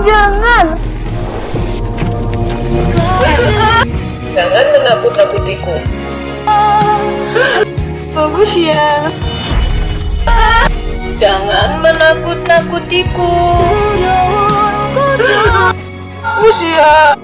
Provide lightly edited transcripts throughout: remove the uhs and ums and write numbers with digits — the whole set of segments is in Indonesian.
Jangan. Jangan menakut-nakutiku. Bagus ya. Jangan menakut-nakutiku. Bagus ya.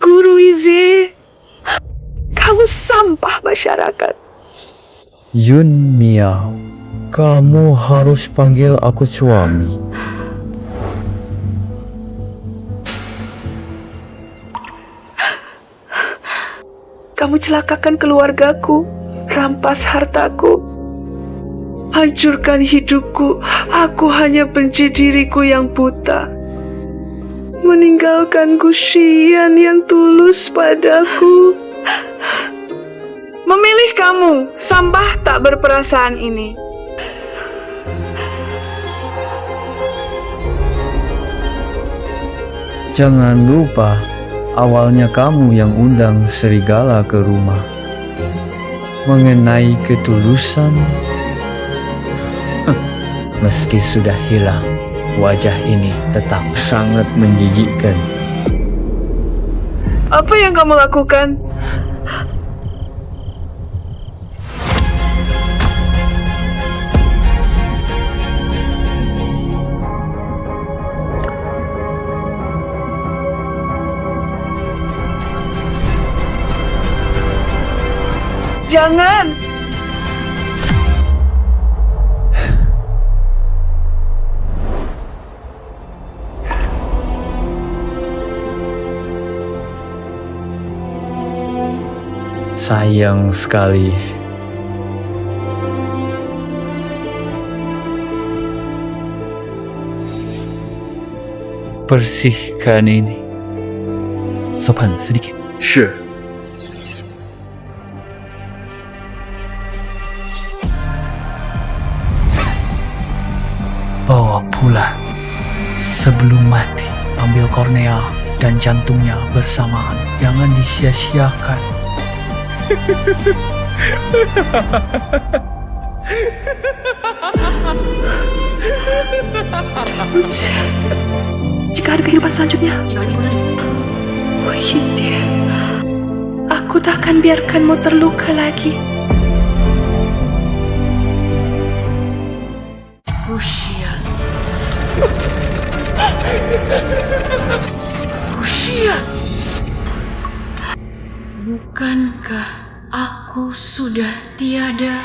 Guru Izi, kamu sampah masyarakat. Yun Mia, kamu harus panggil aku suami. Kamu celakakan keluargaku, rampas hartaku, hancurkan hidupku. Aku hanya benci diriku yang buta. Meninggalkan Gusian yang tulus padaku. Memilih kamu, sampah tak berperasaan ini. Jangan lupa, awalnya kamu yang undang serigala ke rumah. Mengenai ketulusan, meski sudah hilang, wajah ini tetap sangat menjijikkan. Apa yang kamu lakukan? Jangan! Sayang sekali. Bersihkan ini. Sopan sedikit. Sure. Bawa pulang sebelum mati. Ambil kornea dan jantungnya bersamaan. Jangan disia-siakan. Jika ada kehidupan selanjutnya, Wahidya, aku tak akan biarkanmu terluka lagi. Gusian. Gusian. Bukankah aku sudah tiada?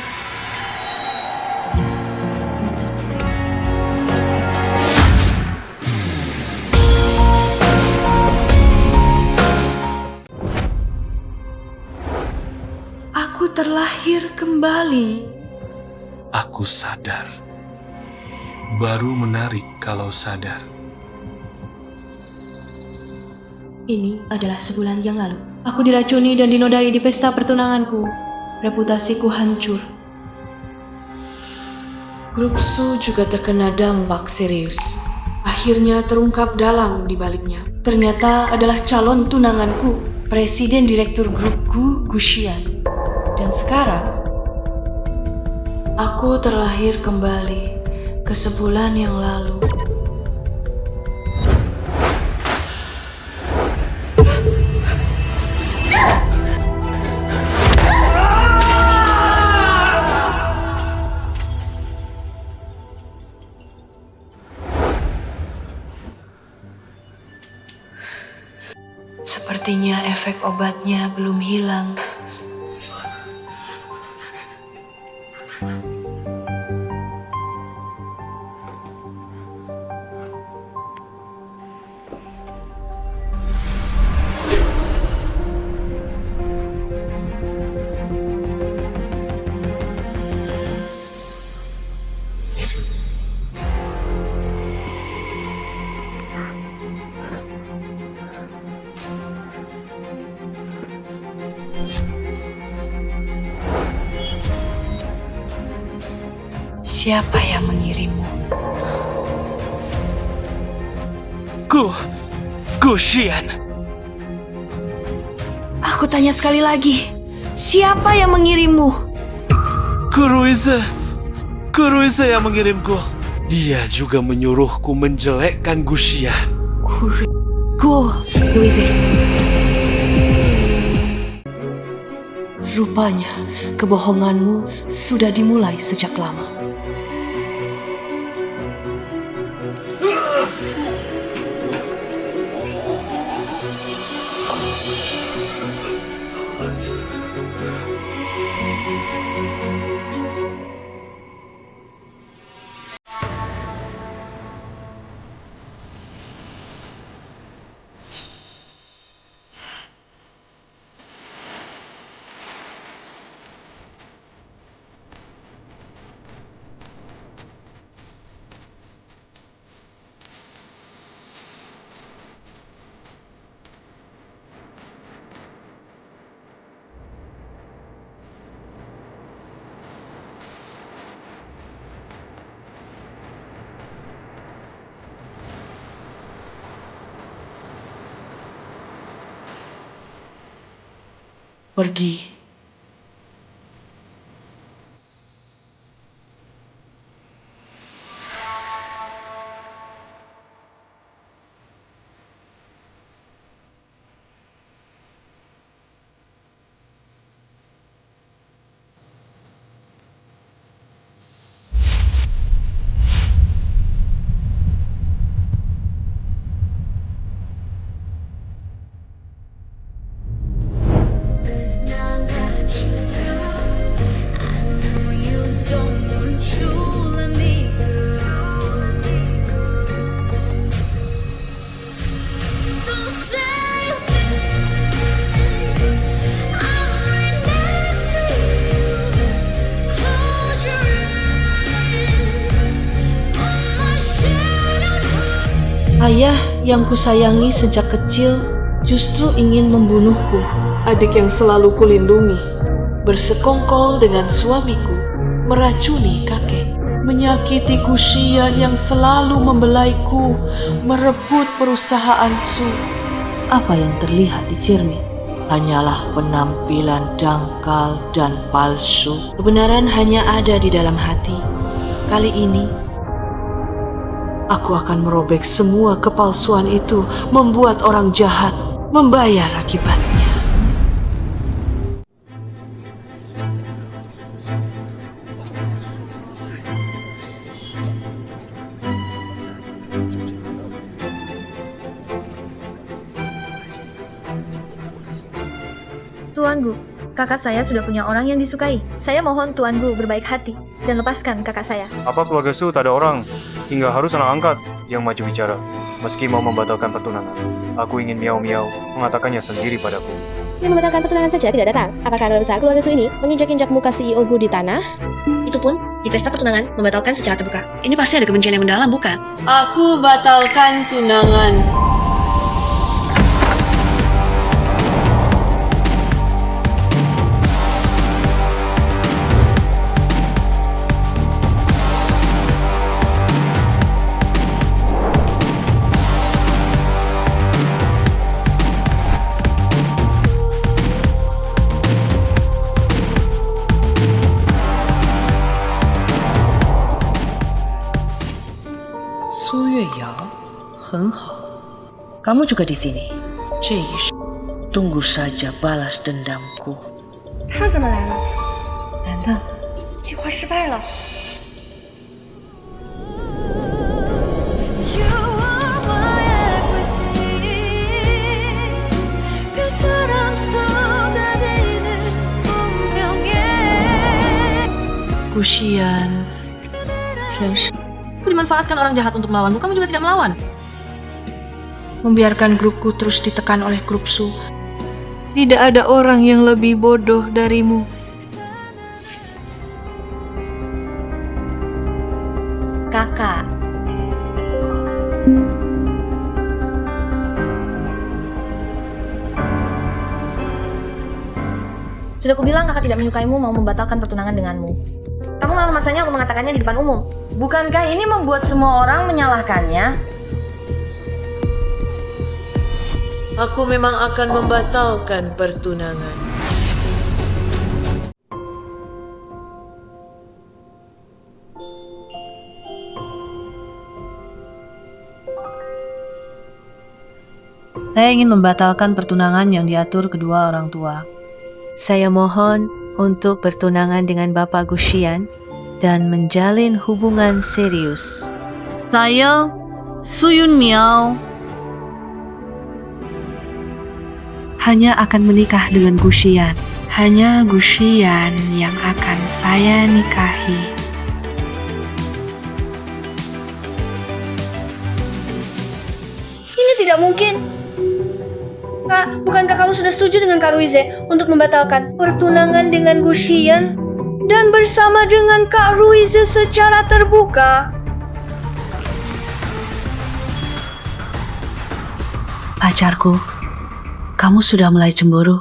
Aku terlahir kembali. Aku sadar. Baru menarik kalau sadar. Ini adalah sebulan yang lalu. Aku diracuni dan dinodai di pesta pertunanganku. Reputasiku hancur. Grupsu juga terkena dampak serius. Akhirnya terungkap dalang di baliknya. Ternyata adalah calon tunanganku, presiden direktur grupku, Gusian. Dan sekarang, aku terlahir kembali ke sebulan yang lalu. Sepertinya efek obatnya belum hilang. Siapa yang mengirimmu? Guxian. Aku tanya sekali lagi, siapa yang mengirimmu? Guru Ize yang mengirimku. Dia juga menyuruhku menjelekkan Guxian. Louise. Rupanya kebohonganmu sudah dimulai sejak lama. Pergi. Ayah yang kusayangi sejak kecil justru ingin membunuhku. Adik yang selalu kulindungi bersekongkol dengan suamiku, meracuni kakek, menyakiti Guxian yang selalu membelaiku, merebut perusahaan Su. Apa yang terlihat di cermin hanyalah penampilan dangkal dan palsu. Kebenaran hanya ada di dalam hati. Kali ini aku akan merobek semua kepalsuan itu, membuat orang jahat membayar akibatnya. Tuan Gu, kakak saya sudah punya orang yang disukai. Saya mohon Tuan Gu berbaik hati dan lepaskan kakak saya. Apa keluarga Su tak ada orang hingga harus anak angkat yang maju bicara, meski mau membatalkan pertunangan? Aku ingin miau-miau mengatakannya sendiri padaku. Yang membatalkan pertunangan saja tidak datang. Apakah karena besar keluarga Su ini menginjak-injak muka CEO Gu di tanah? Itu pun di pesta pertunangan membatalkan secara terbuka. Ini pasti ada kebencian yang mendalam, bukan? Aku batalkan tunangan. Su Yueyao, 很好. Kamu juga di sini. Tunggu saja balas dendamku. 他怎么来了？难道计划失败了。 Guxian, aku dimanfaatkan orang jahat untuk melawanmu, kamu juga tidak melawan. Membiarkan grupku terus ditekan oleh grup Su. Tidak ada orang yang lebih bodoh darimu. Kakak. Sudah kubilang kakak tidak menyukaimu, mau membatalkan pertunangan denganmu. Kamu malah masanya aku mengatakannya di depan umum. Bukankah ini membuat semua orang menyalahkannya? Aku memang akan membatalkan pertunangan. Saya ingin membatalkan pertunangan yang diatur kedua orang tua. Saya mohon untuk bertunangan dengan Bapak Guxian dan menjalin hubungan serius. Saya, Su Yun Miao, hanya akan menikah dengan Guxian. Hanya Guxian yang akan saya nikahi. Ini tidak mungkin. Kak, bukankah kamu sudah setuju dengan Kak Ruize untuk membatalkan pertunangan dengan Guxian dan bersama dengan Kak Ruize secara terbuka? pacarku, kamu sudah mulai cemburu.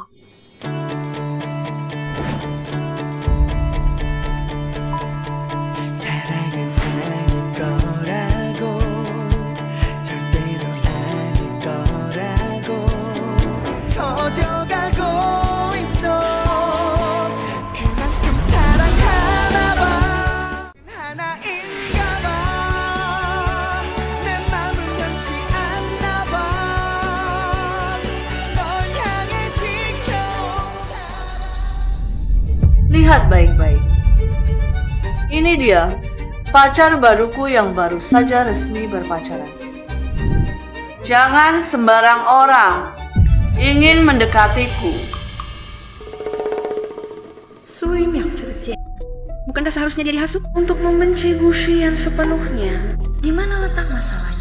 Lihat baik-baik. Ini dia, pacar baruku yang baru saja resmi berpacaran. Jangan sembarang orang ingin mendekatiku. Bukankah seharusnya dia dihasut untuk membenci Guxian sepenuhnya? Di mana letak masalahnya?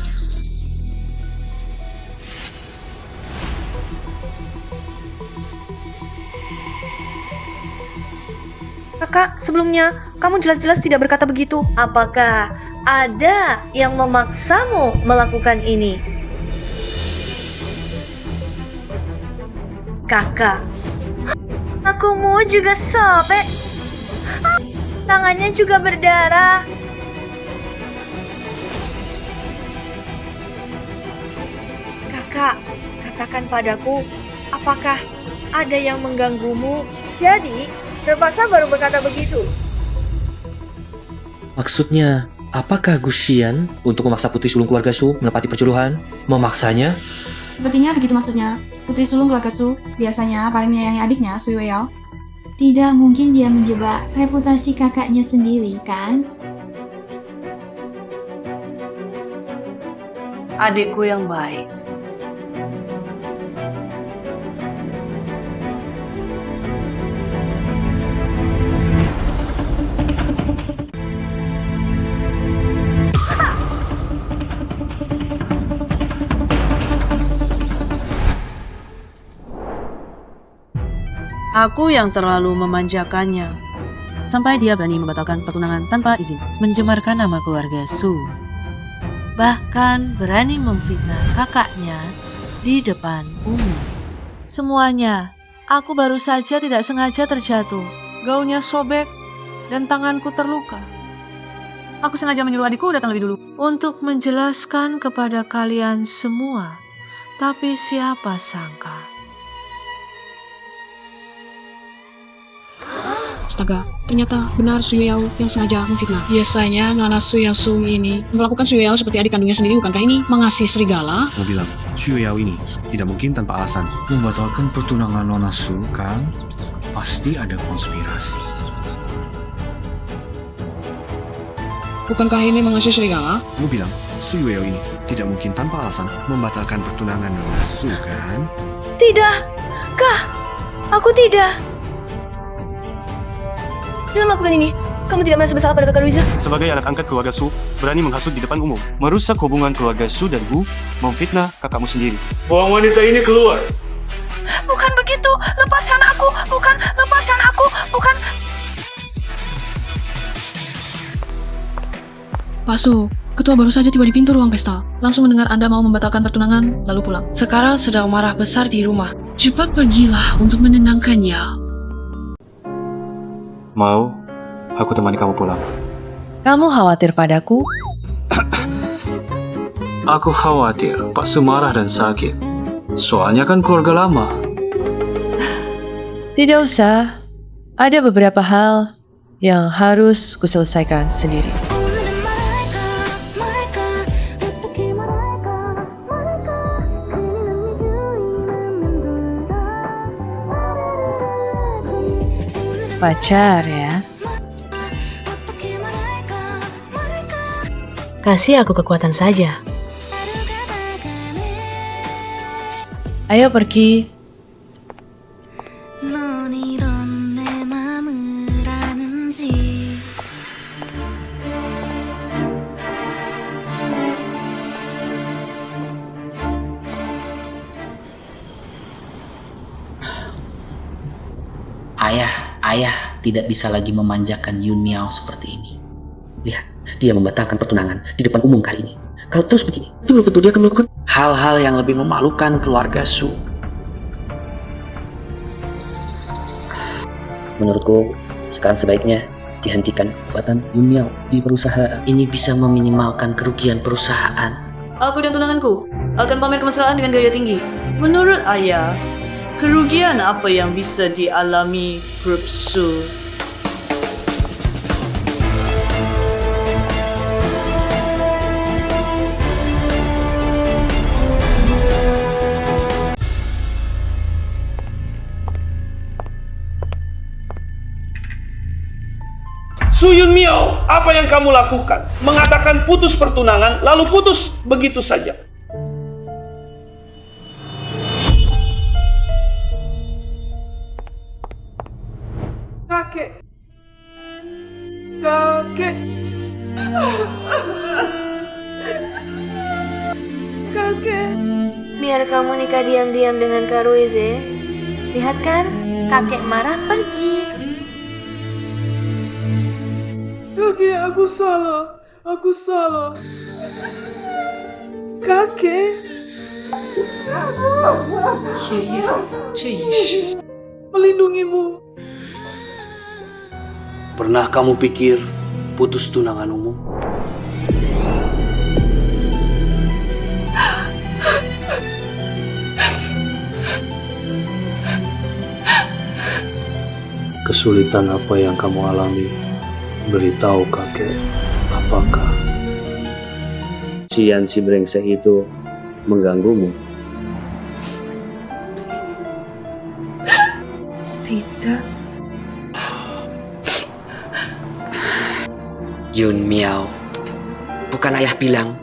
Kakak, sebelumnya kamu jelas-jelas tidak berkata begitu. Apakah ada yang memaksamu melakukan ini? Kakak, aku mau juga sobek. Tangannya juga berdarah. Kakak, katakan padaku, apakah ada yang mengganggumu? Jadi, terpaksa baru berkata begitu. Maksudnya, apakah Guxian untuk memaksa putri sulung keluarga Su menepati perjodohan? Memaksanya? Sepertinya begitu maksudnya. Putri sulung keluarga Su biasanya paling menyayangi adiknya, Su Yueyao. Tidak mungkin dia menjebak reputasi kakaknya sendiri, kan? Adikku yang baik. Aku yang terlalu memanjakannya, sampai dia berani membatalkan pertunangan tanpa izin, mencemarkan nama keluarga Su, bahkan berani memfitnah kakaknya di depan umum. Semuanya, aku baru saja tidak sengaja terjatuh, gaunnya sobek, dan tanganku terluka. Aku sengaja menyuruh adikku datang lebih dulu untuk menjelaskan kepada kalian semua, tapi siapa sangka. Astaga, ternyata benar Su Yueyao yang sengaja memfitnah. Biasanya Nana Su yang Su ini memperlakukan Su Yueyao seperti adik kandungnya sendiri, bukankah ini mengasihi serigala? Mau bilang, Su Yueyao ini tidak mungkin tanpa alasan membatalkan pertunangan Nona Su, kan? Pasti ada konspirasi. Bukankah ini mengasihi serigala? Mau bilang, Su Yueyao ini tidak mungkin tanpa alasan membatalkan pertunangan Nona Su, kan? Tidak, Kak, aku tidak. Dengan melakukan ini, kamu tidak merasa bersalah pada kakak Ruize? Sebagai anak angkat keluarga Su, berani menghasut di depan umum, merusak hubungan keluarga Su dan Gu, memfitnah kakakmu sendiri. Buang wanita ini keluar. Bukan begitu, lepaskan aku, lepaskan aku. Pak Su, ketua baru saja tiba di pintu ruang pesta. Langsung mendengar Anda mau membatalkan pertunangan, lalu pulang. Sekarang sedang marah besar di rumah. Cepat pergilah untuk menenangkannya. Mau, Aku temani kamu pulang. Kamu khawatir padaku? Aku khawatir Pak Su marah dan sakit. Soalnya kan keluarga lama. Tidak usah. Ada beberapa hal yang harus kuselesaikan sendiri. Pacar ya? Kasih aku kekuatan saja. Ayo pergi. Ayah tidak bisa lagi memanjakan Yun Miao seperti ini. Lihat, dia membatalkan pertunangan di depan umum kali ini. Kalau terus begini, belum tentu dia akan melakukan hal-hal yang lebih memalukan keluarga Su. Menurutku, sekarang sebaiknya dihentikan jabatan Yun Miao di perusahaan. Ini bisa meminimalkan kerugian perusahaan. Aku dan tunanganku akan pamer kemesraan dengan gaya tinggi. Menurut ayah, kerugian apa yang bisa dialami grup Su? Su Yun Miao, apa yang kamu lakukan? Mengatakan putus pertunangan, lalu putus begitu saja. Kakek. Kakek. Kakek. Biar kamu nikah diam-diam dengan Kak Ruize. Lihat kan, kakek marah pergi. Kakek, aku salah. Aku salah. Kakek. Melindungimu. Pernah kamu pikir putus tunangan umum? Kesulitan apa yang kamu alami? Beritahu kakek, apakah Cian si brengsek itu mengganggumu? Tidak. Yun Miao, bukan ayah bilang,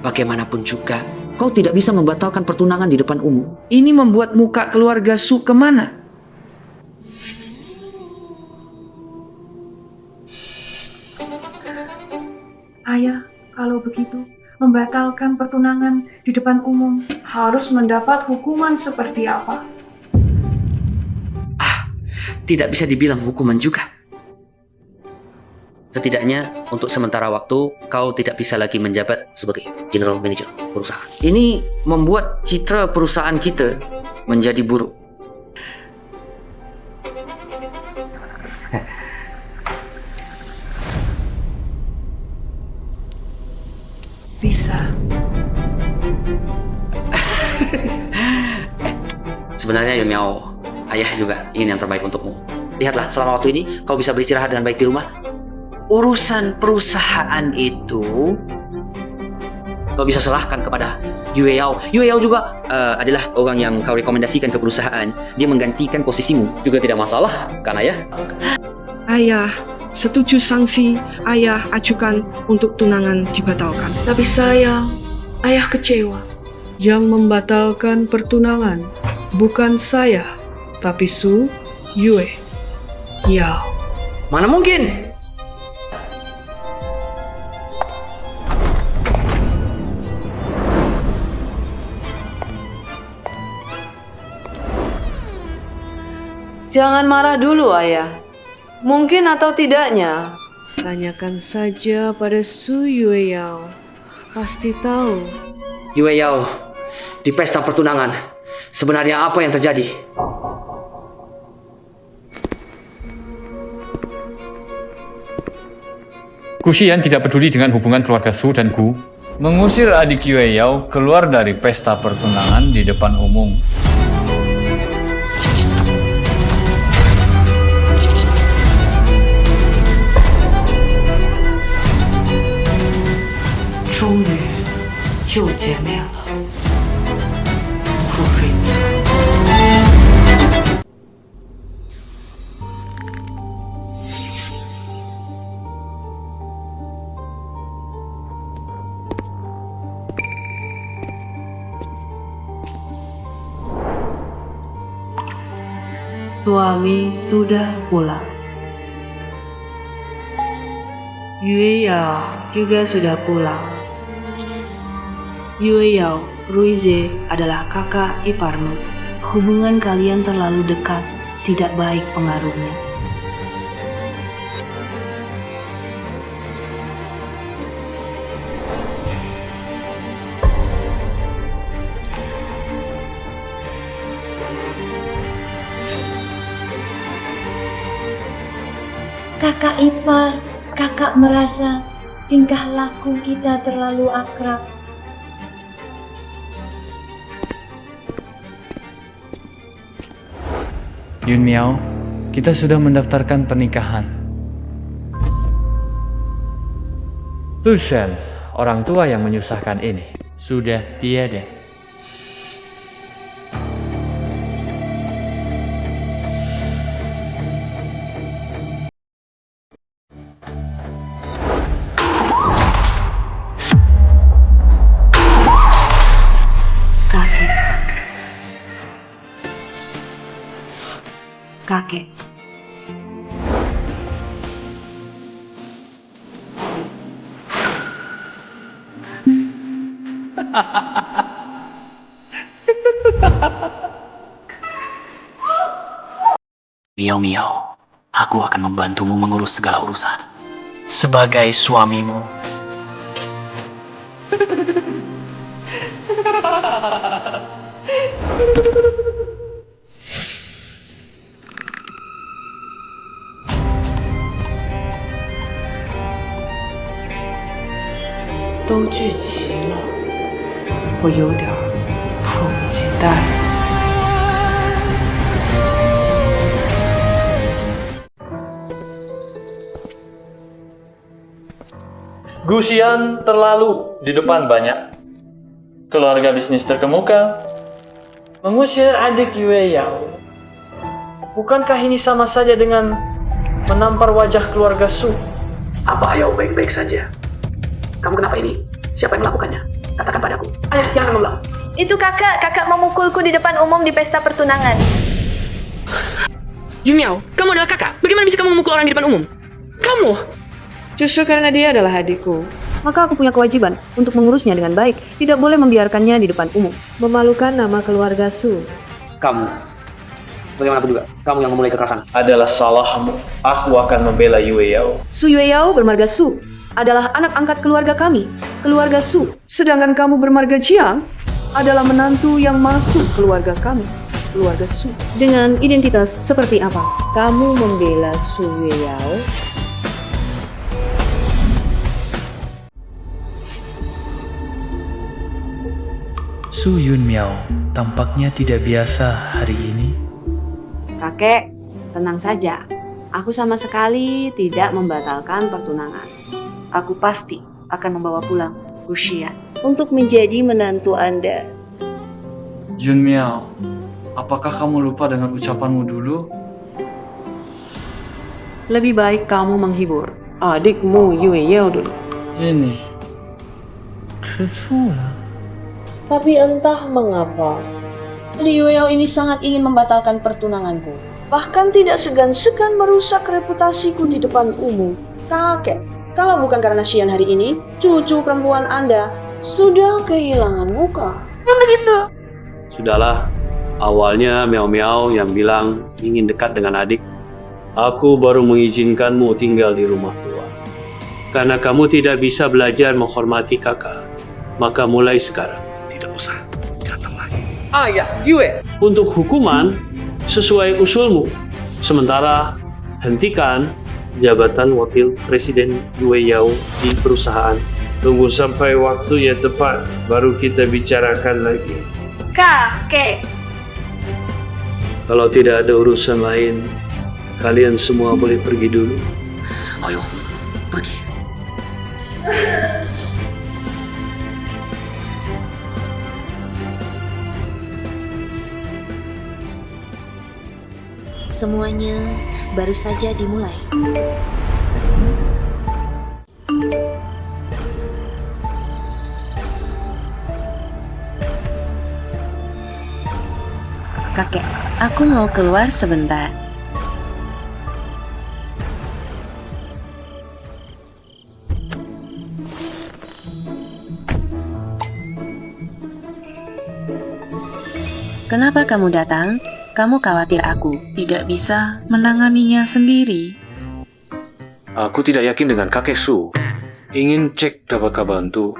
bagaimanapun juga, kau tidak bisa membatalkan pertunangan di depan umum. Ini membuat muka keluarga Su kemana? Ayah, kalau begitu, membatalkan pertunangan di depan umum harus mendapat hukuman seperti apa? Tidak bisa dibilang hukuman juga. Setidaknya untuk sementara waktu kau tidak bisa lagi menjabat sebagai general manager perusahaan. Ini membuat citra perusahaan kita menjadi buruk. Bisa. Sebenarnya Yun Miao, ayah juga ingin yang terbaik untukmu. Lihatlah, selama waktu ini kau bisa beristirahat dengan baik di rumah. Urusan perusahaan itu kau bisa serahkan kepada Yue Yao. Yue Yao juga adalah orang yang kau rekomendasikan ke perusahaan. Dia menggantikan posisimu. Juga tidak masalah, kan ayah? Ayah setuju sanksi ayah ajukan untuk tunangan dibatalkan. Tapi sayang, ayah kecewa. Yang membatalkan pertunangan bukan saya, tapi Su Yue Yao. Mana mungkin? Jangan marah dulu, ayah. Mungkin atau tidaknya, tanyakan saja pada Su Yue Yao. Pasti tahu. Yue Yao, di pesta pertunangan, sebenarnya apa yang terjadi? Guxian tidak peduli dengan hubungan keluarga Su dan Gu. Mengusir adik Yue Yao keluar dari pesta pertunangan di depan umum. Suami sudah pulang. Yue Yao juga sudah pulang. Yue Yao, Ruize adalah kakak iparmu. Hubungan kalian terlalu dekat, tidak baik pengaruhnya. Kakak ipar, kakak merasa tingkah laku kita terlalu akrab. Yun Miao, kita sudah mendaftarkan pernikahan. Su Shen, orang tua yang menyusahkan ini, sudah tiada. Kakek. Miao, aku akan membantumu mengurus segala urusan. Sebagai suamimu.都聚齐了，我有点迫不及待。Guxian terlalu di depan banyak. Keluarga bisnis terkemuka mengusir adik Yue Yao. Bukankah ini sama saja dengan menampar wajah keluarga Su? Apa Yao baik-baik saja? Kamu kenapa ini? Siapa yang melakukannya? Katakan padaku. Ayah, jangan menolak. Itu kakak memukulku di depan umum di pesta pertunangan. Yun Miao, kamu adalah kakak. Bagaimana bisa kamu memukul orang di depan umum? Kamu! Justru karena dia adalah adikku, maka aku punya kewajiban untuk mengurusnya dengan baik. Tidak boleh membiarkannya di depan umum. Memalukan nama keluarga Su. Kamu, bagaimanapun juga, kamu yang memulai kekerasan. Adalah salahmu. Aku akan membela Yue Yao. Su Yue Yao bermarga Su, adalah anak angkat keluarga kami, keluarga Su. Sedangkan kamu bermarga Jiang, adalah menantu yang masuk keluarga kami, keluarga Su. Dengan identitas seperti apa? Kamu membela Su Yue Yao? Su Yun Miao tampaknya tidak biasa hari ini. Kakek, tenang saja. Aku sama sekali tidak membatalkan pertunangan. Aku pasti akan membawa pulang Guxian untuk menjadi menantu Anda. Yun Miao, apakah kamu lupa dengan ucapanmu dulu? Lebih baik kamu menghibur adikmu Yue Yao dulu. Ini, Tapi entah mengapa, Yue Yao ini sangat ingin membatalkan pertunanganku. Bahkan tidak segan-segan merusak reputasiku di depan umum. Kakek, kalau bukan karena Xian hari ini, cucu perempuan Anda sudah kehilangan muka. Begitu. Sudahlah, awalnya Miao Miao yang bilang ingin dekat dengan adik. Aku baru mengizinkanmu tinggal di rumah tua. Karena kamu tidak bisa belajar menghormati kakak, maka mulai sekarang tidak usah datang lagi. Ayah, Yue. Untuk hukuman, sesuai usulmu. Sementara, hentikan jabatan wakil presiden Yue Yao di perusahaan. Tunggu sampai waktu yang tepat, baru kita bicarakan lagi. Kakek, Kalau tidak ada urusan lain, kalian semua boleh pergi dulu. Ayo, pergi. Semuanya baru saja dimulai. Kakek, aku mau keluar sebentar. Kenapa kamu datang? Kamu khawatir aku tidak bisa menanganinya sendiri. Aku tidak yakin dengan kakek Su. Ingin cek dapatkah bantu.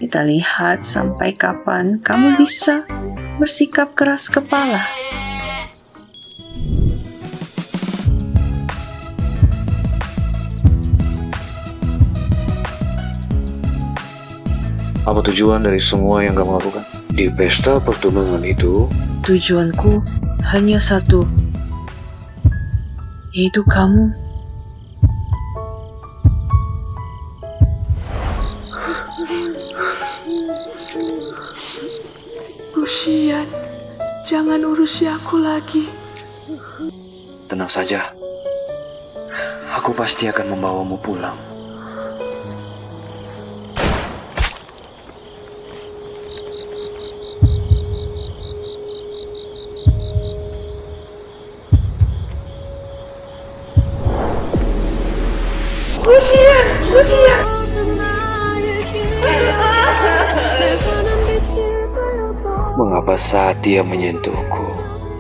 Kita lihat sampai kapan kamu bisa bersikap keras kepala. Apa tujuan dari semua yang kamu lakukan? Di pesta pertunangan itu, Tujuanku hanya satu, yaitu kamu. Guxian, jangan urusi aku lagi. tenang saja. Aku pasti akan membawamu pulang. Guxian. Mengapa saat dia menyentuhku,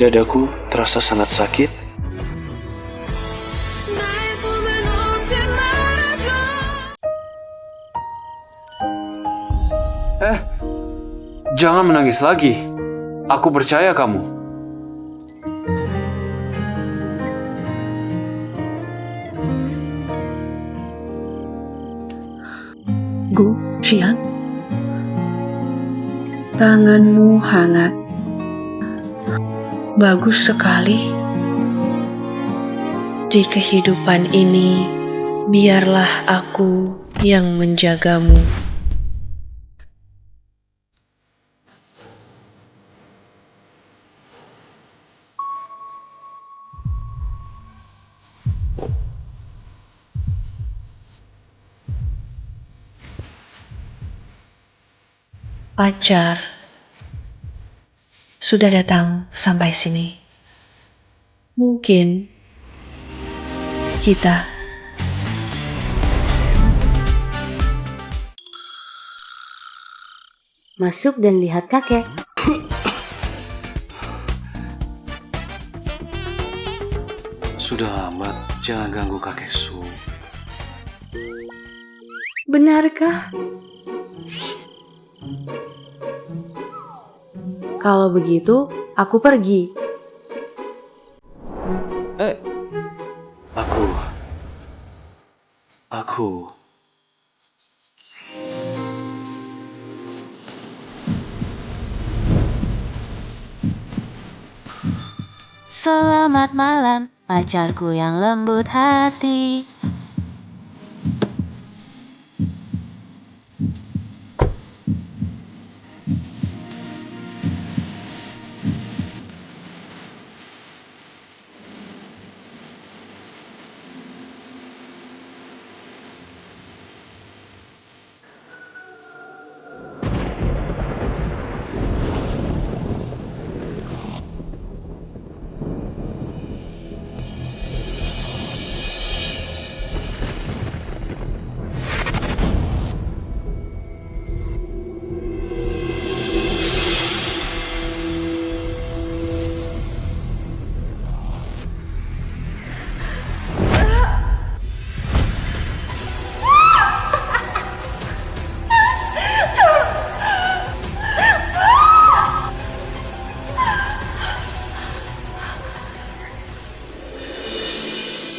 dadaku terasa sangat sakit? Jangan menangis lagi. Aku percaya kamu. Guxian, tanganmu hangat. Bagus sekali. Di kehidupan ini, biarlah aku yang menjagamu. Pacar sudah datang sampai sini. Mungkin kita Masuk dan lihat kakek. Sudah amat, jangan ganggu kakek Su. benarkah? Kalau begitu, aku pergi. Aku. Selamat malam, pacarku yang lembut hati.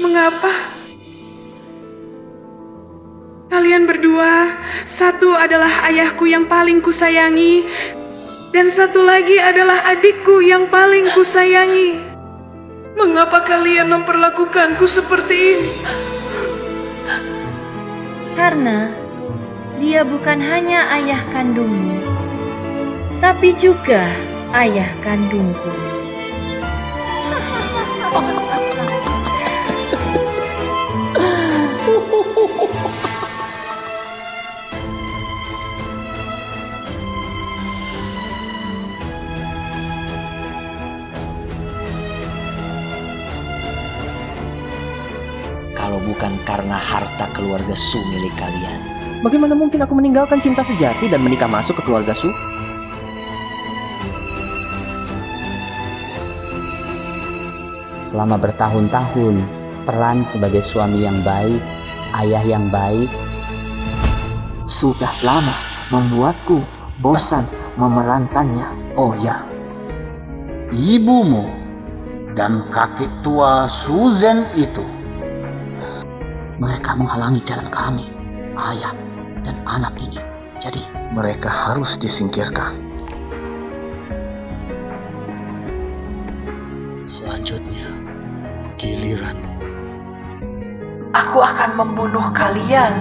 Mengapa? Kalian berdua, satu adalah ayahku yang paling kusayangi, dan satu lagi adalah adikku yang paling kusayangi. Mengapa kalian memperlakukanku seperti ini? Karena dia bukan hanya ayah kandungmu, tapi juga ayah kandungku. Kalau bukan karena harta keluarga Su milik kalian, bagaimana mungkin aku meninggalkan cinta sejati dan menikah masuk ke keluarga Su? selama bertahun-tahun, peran sebagai suami yang baik, ayah yang baik, sudah lama membuatku bosan memerankannya. Oh ya, ibumu dan kakek tua Suzen itu, mereka menghalangi jalan kami, ayah dan anak ini. Jadi mereka harus disingkirkan. Selanjutnya, giliranmu. Aku akan membunuh kalian.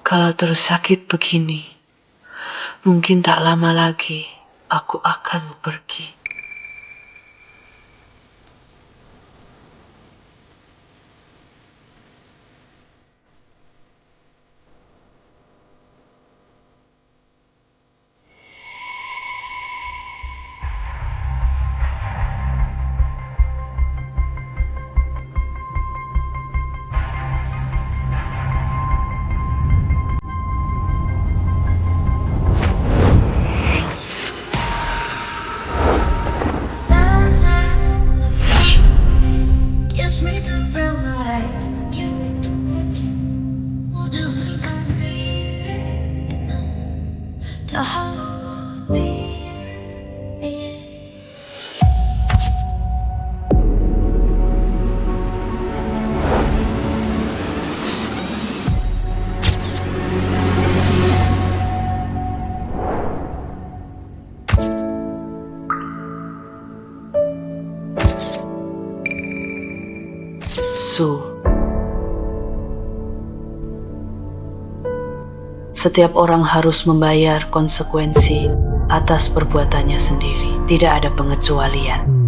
Kalau terus sakit begini, mungkin tak lama lagi aku akan pergi. Su, setiap orang harus membayar konsekuensi atas perbuatannya sendiri. Tidak ada pengecualian.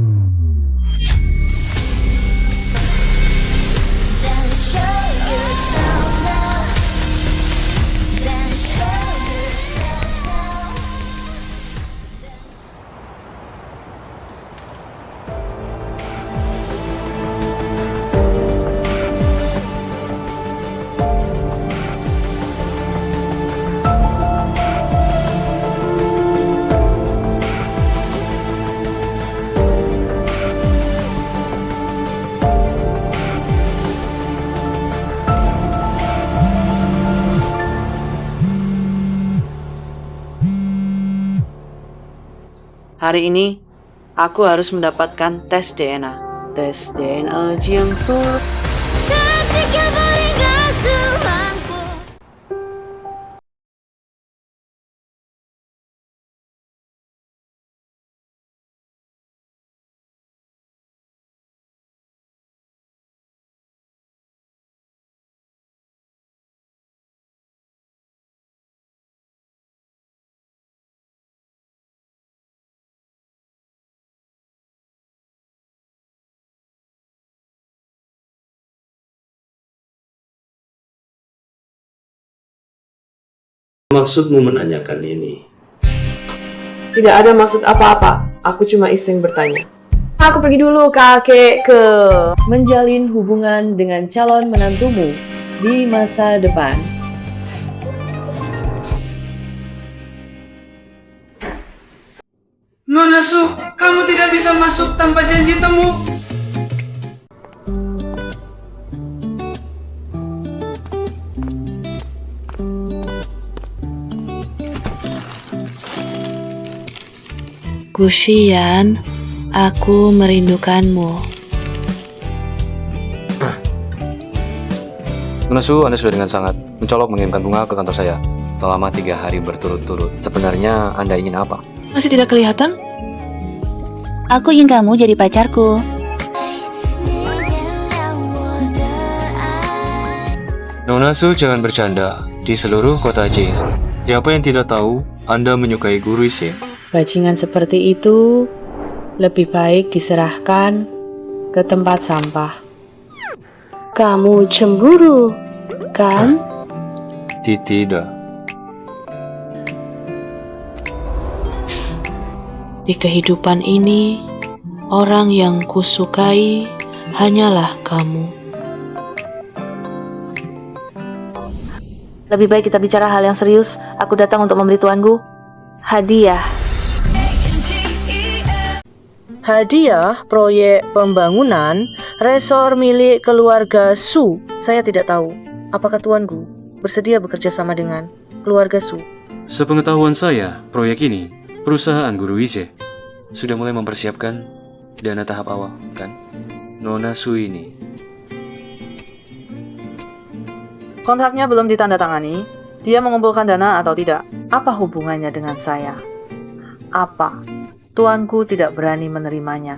Hari ini, aku harus mendapatkan tes DNA. Tes DNA Jiangsu. Maksudmu menanyakan ini? Tidak ada maksud apa-apa. Aku cuma iseng bertanya. Aku pergi dulu, kakek, ke menjalin hubungan dengan calon menantumu di masa depan. Nona Su, kamu tidak bisa masuk tanpa janji temu. Guxian, aku merindukanmu. Nona Su, Anda sudah dengan sangat mencolok mengirimkan bunga ke kantor saya selama 3 hari berturut-turut. Sebenarnya Anda ingin apa? Masih tidak kelihatan? Aku ingin kamu jadi pacarku. Nona Su, jangan bercanda. Di seluruh kota Jin, siapa yang tidak tahu Anda menyukai Guru Ise? Bajingan seperti itu lebih baik diserahkan ke tempat sampah. Kamu cemburu, kan? Tidak. Di kehidupan ini, orang yang kusukai hanyalah kamu. Lebih baik kita bicara hal yang serius. Aku datang untuk memberi tuanku hadiah. Hadiah proyek pembangunan resor milik keluarga Su. Saya tidak tahu apakah tuanku bersedia bekerja sama dengan keluarga Su. Sepengetahuan saya, proyek ini perusahaan Guru Ise sudah mulai mempersiapkan dana tahap awal, kan? Nona Su ini. Kontraknya belum ditandatangani. Dia mengumpulkan dana atau tidak? Apa hubungannya dengan saya? Apa tuanku tidak berani menerimanya?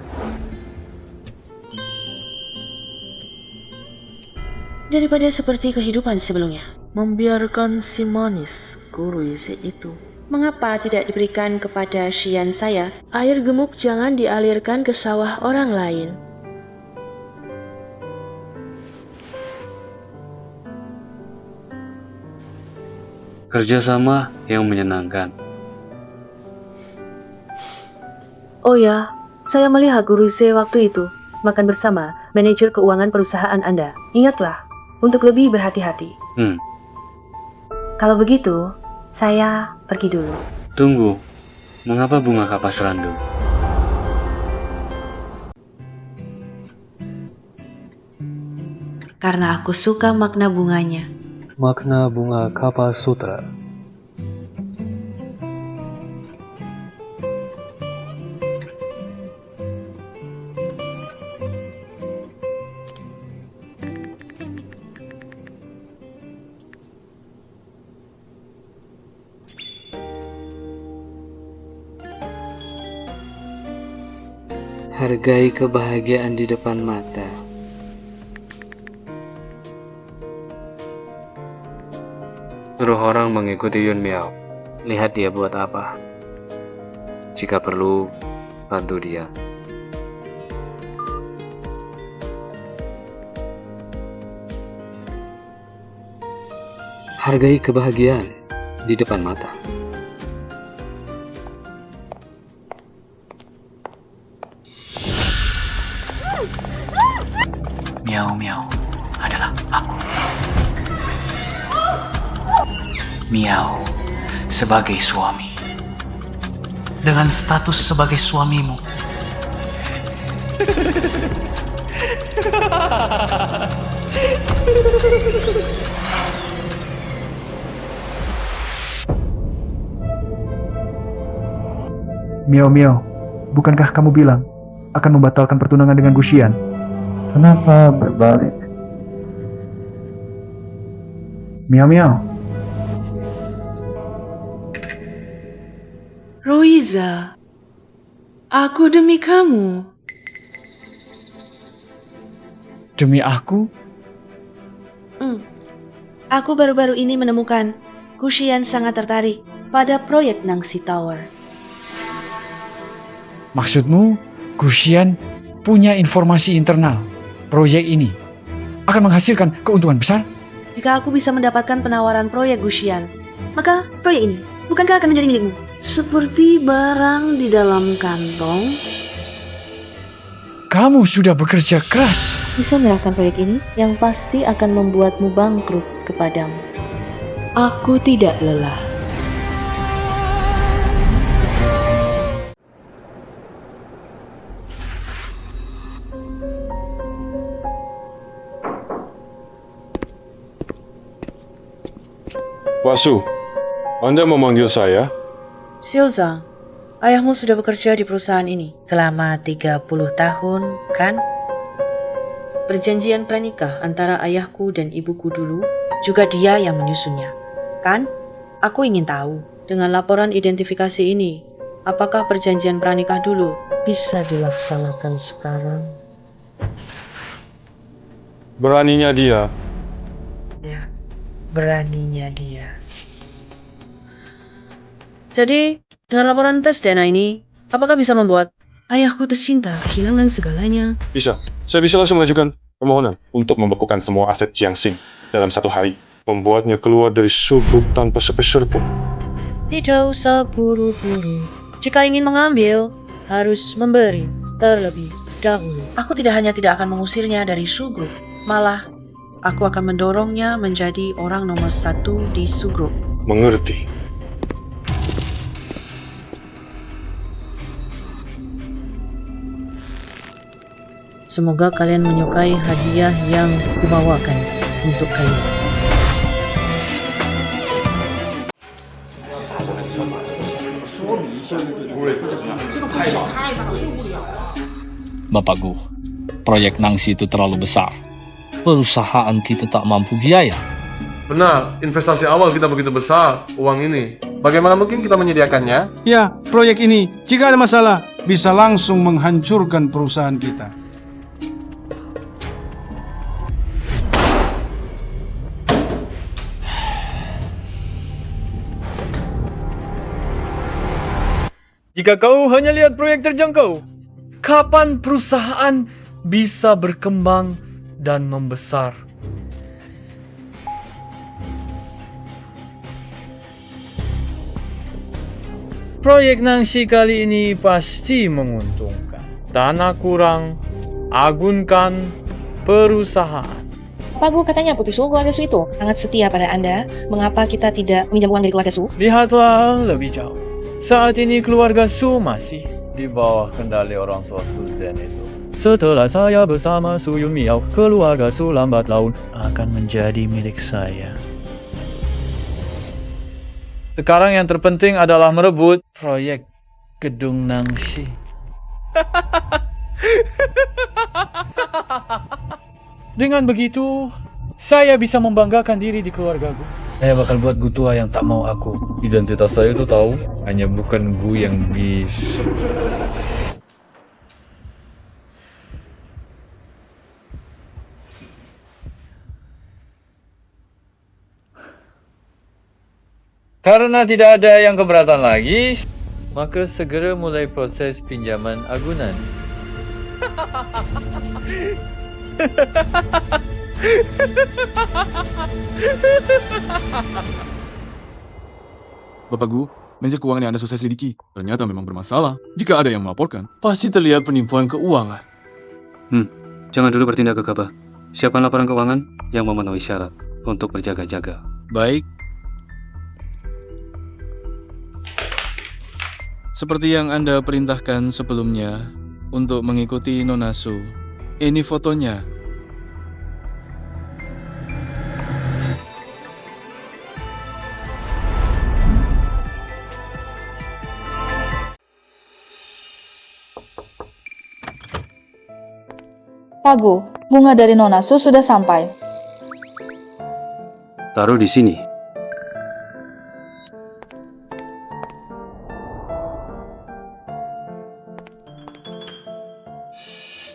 Daripada seperti kehidupan sebelumnya, membiarkan si manis Guru Ise itu. Mengapa tidak diberikan kepada Xian saya? Air gemuk jangan dialirkan ke sawah orang lain. Kerjasama yang menyenangkan. Oh ya, saya melihat Guru Ise waktu itu makan bersama manajer keuangan perusahaan Anda. Ingatlah, untuk lebih berhati-hati. Kalau begitu, saya pergi dulu. Tunggu, mengapa bunga kapas randu? Karena aku suka makna bunganya. Makna bunga kapas sutra. Hargai kebahagiaan di depan mata. Suruh orang mengikuti Yun Miao. Lihat dia buat apa. Jika perlu, bantu dia. Hargai kebahagiaan di depan mata. Miao Miao adalah aku. Miao sebagai suami. Dengan status sebagai suamimu. Miao Miao, bukankah kamu bilang akan membatalkan pertunangan dengan Guxian? Kenapa berbalik? Miao Miao. Roiza, aku demi kamu. Demi aku? Aku baru-baru ini menemukan Guxian sangat tertarik pada proyek Nangxi Tower. Maksudmu, Guxian punya informasi internal. Proyek ini akan menghasilkan keuntungan besar? Jika aku bisa mendapatkan penawaran proyek Guxian, maka proyek ini bukankah akan menjadi milikmu? Seperti barang di dalam kantong. Kamu sudah bekerja keras. Bisa menyerahkan proyek ini yang pasti akan membuatmu bangkrut kepadamu. Aku tidak lelah. Pak Su, Anda memanggil saya? Xiaozang, ayahmu sudah bekerja di perusahaan ini selama 30 tahun, kan? Perjanjian pranikah antara ayahku dan ibuku dulu, juga dia yang menyusunnya, kan? Aku ingin tahu, dengan laporan identifikasi ini, apakah perjanjian pranikah dulu bisa dilaksanakan sekarang? Beraninya dia. Ya, beraninya dia. Jadi, dengan laporan tes DNA ini, apakah bisa membuat ayahku tercinta kehilangan segalanya? Bisa. Saya bisa langsung mengajukan permohonan untuk membekukan semua aset Jiangxing dalam 1 hari. Membuatnya keluar dari subgrup tanpa sepeser pun. Tidak usah buru-buru. Jika ingin mengambil, harus memberi terlebih dahulu. Aku tidak hanya tidak akan mengusirnya dari subgrup, malah aku akan mendorongnya menjadi orang nomor 1 di subgrup. Mengerti. Semoga kalian menyukai hadiah yang kubawakan untuk kalian. Bapak Gu, proyek Nangsi itu terlalu besar. Perusahaan kita tak mampu biaya. Benar, investasi awal kita begitu besar, uang ini. Bagaimana mungkin kita menyediakannya? Ya, proyek ini, jika ada masalah, bisa langsung menghancurkan perusahaan kita. Jika kau hanya lihat proyek terjangkau, kapan perusahaan bisa berkembang dan membesar? Proyek Nangsi kali ini pasti menguntungkan. Dana kurang, agunkan perusahaan. Pak Gu katanya Putri Su, keluarga Su itu sangat setia pada Anda. Mengapa kita tidak minjam uang dari keluarga Su? Lihatlah lebih jauh. Saat ini keluarga Su masih di bawah kendali orang tua Su Zhen itu. Setelah saya bersama Su Yun Miao, keluarga Su lambat laun akan menjadi milik saya. Sekarang yang terpenting adalah merebut proyek Gedung Nangsi. Dengan begitu, saya bisa membanggakan diri di keluargaku. Saya bakal buat Gu tua yang tak mau aku. Identitas saya itu tahu, hanya bukan Gu yang bisa. Karena tidak ada yang keberatan lagi, maka segera mulai proses pinjaman agunan. Bapak Gu, meja keuangan yang Anda selesai selidiki ternyata memang bermasalah. Jika ada yang melaporkan, pasti terlihat penipuan keuangan. Jangan dulu bertindak gegabah. Siapkan laporan keuangan yang memenuhi syarat untuk berjaga-jaga. Baik. Seperti yang Anda perintahkan sebelumnya untuk mengikuti Nona Su. Ini fotonya. Pak Gu, bunga dari Nona Su sudah sampai. Taruh di sini.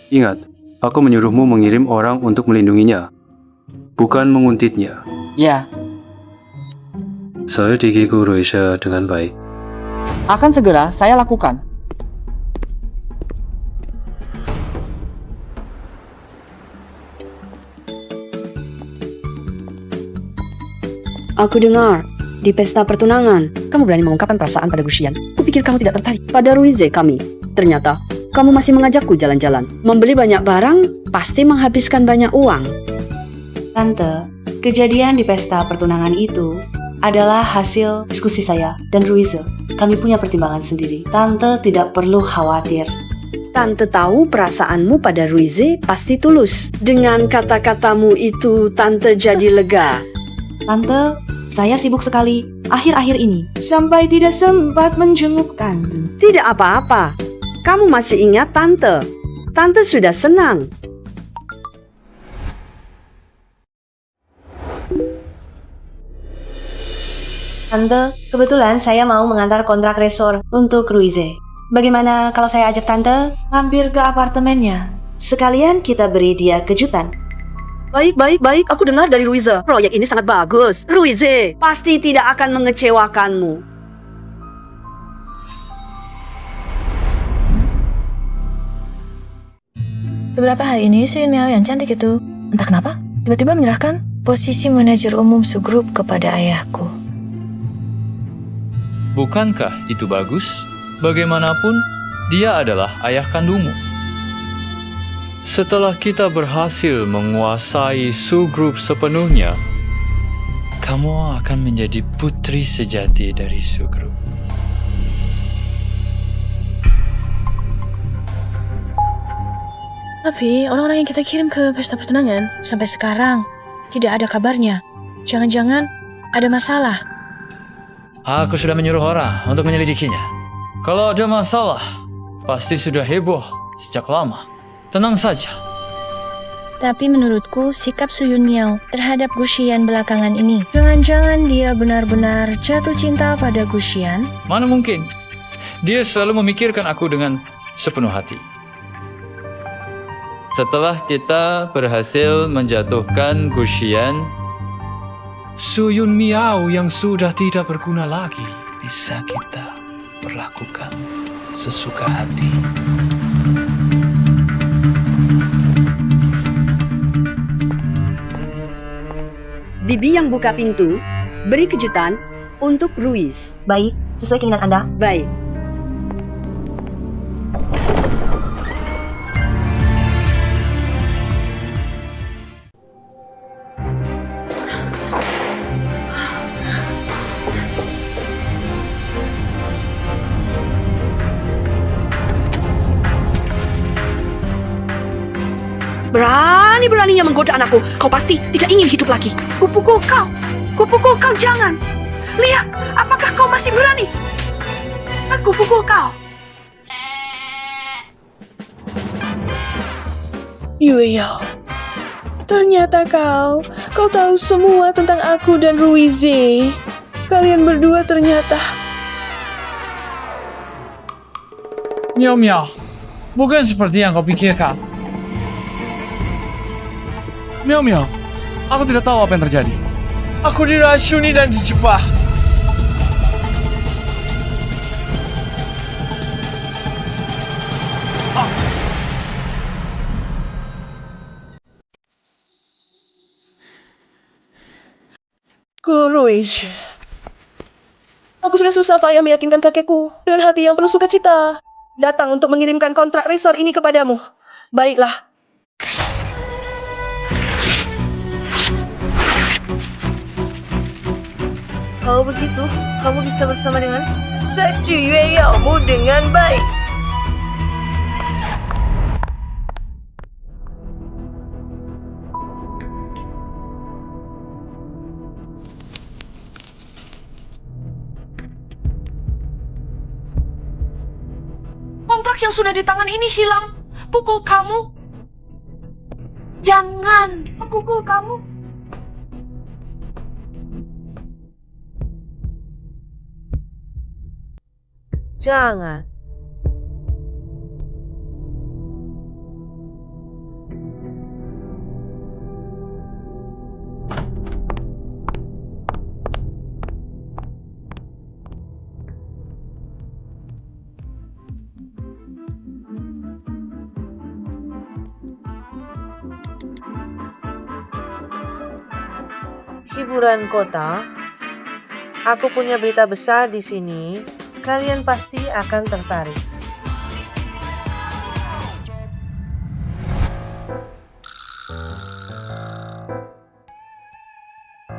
Ingat, aku menyuruhmu mengirim orang untuk melindunginya, bukan menguntitnya. Ya. Saya dikiku Roisha dengan baik. Akan segera saya lakukan. Aku dengar di pesta pertunangan. Kamu berani mengungkapkan perasaan pada Guxian. Kupikir kamu tidak tertarik pada Ruize kami. Ternyata kamu masih mengajakku jalan-jalan. Membeli banyak barang pasti menghabiskan banyak uang. Tante, kejadian di pesta pertunangan itu adalah hasil diskusi saya dan Ruize. Kami punya pertimbangan sendiri. Tante tidak perlu khawatir. Tante tahu perasaanmu pada Ruize pasti tulus. Dengan kata-katamu itu, Tante jadi lega. Tante, saya sibuk sekali akhir-akhir ini sampai tidak sempat menjenguk Tante. Tidak apa-apa. Kamu masih ingat Tante. Tante sudah senang. Tante, kebetulan saya mau mengantar kontrak resor untuk Ruize. Bagaimana kalau saya ajak Tante mampir ke apartemennya? Sekalian kita beri dia kejutan. Baik. Aku dengar dari Ruize. Proyek ini sangat bagus. Ruize pasti tidak akan mengecewakanmu. Beberapa hari ini Suyun Miao yang cantik itu, entah kenapa, tiba-tiba menyerahkan posisi manajer umum subgrup kepada ayahku. Bukankah itu bagus? Bagaimanapun, dia adalah ayah kandungmu. Setelah kita berhasil menguasai subgrup sepenuhnya, kamu akan menjadi putri sejati dari subgrup. Tapi orang-orang yang kita kirim ke pesta pertunangan sampai sekarang tidak ada kabarnya. Jangan-jangan ada masalah. Aku sudah menyuruh orang untuk menyelidikinya. Kalau ada masalah, pasti sudah heboh sejak lama. Tenang saja. Tapi menurutku sikap Suyun Miao terhadap Guxian belakangan ini, jangan-jangan dia benar-benar jatuh cinta pada Guxian? Mana mungkin? Dia selalu memikirkan aku dengan sepenuh hati. Setelah kita berhasil menjatuhkan Guxian, Suyun Miao yang sudah tidak berguna lagi bisa kita perlakukan sesuka hati. Bibi yang buka pintu, beri kejutan untuk Ruiz. Baik, sesuai keinginan Anda. Baik. Berani-beraninya menggoda anakku. Kau pasti tidak ingin hidup lagi. Kupukul kau. Kupukul kau, jangan. Lihat, apakah kau masih berani? Aku pukul kau. Yueyao, ternyata kau tahu semua tentang aku dan Ruize. Kalian berdua ternyata... Miao, bukan seperti yang kau pikirkan. Miao, aku tidak tahu apa yang terjadi. Aku diracuni dan dijebak. Ruize, aku sudah susah payah meyakinkan kakekku dengan hati yang penuh sukacita datang untuk mengirimkan kontrak resor ini kepadamu. Baiklah. Kalau begitu, kamu bisa bersama dengan Sacu Yueyaomu dengan baik. Kontrak yang sudah di tangan ini hilang. Pukul kamu. Jangan pukul kamu. Jangan. Hiburan kota Aku punya berita besar di sini. Kalian pasti akan tertarik.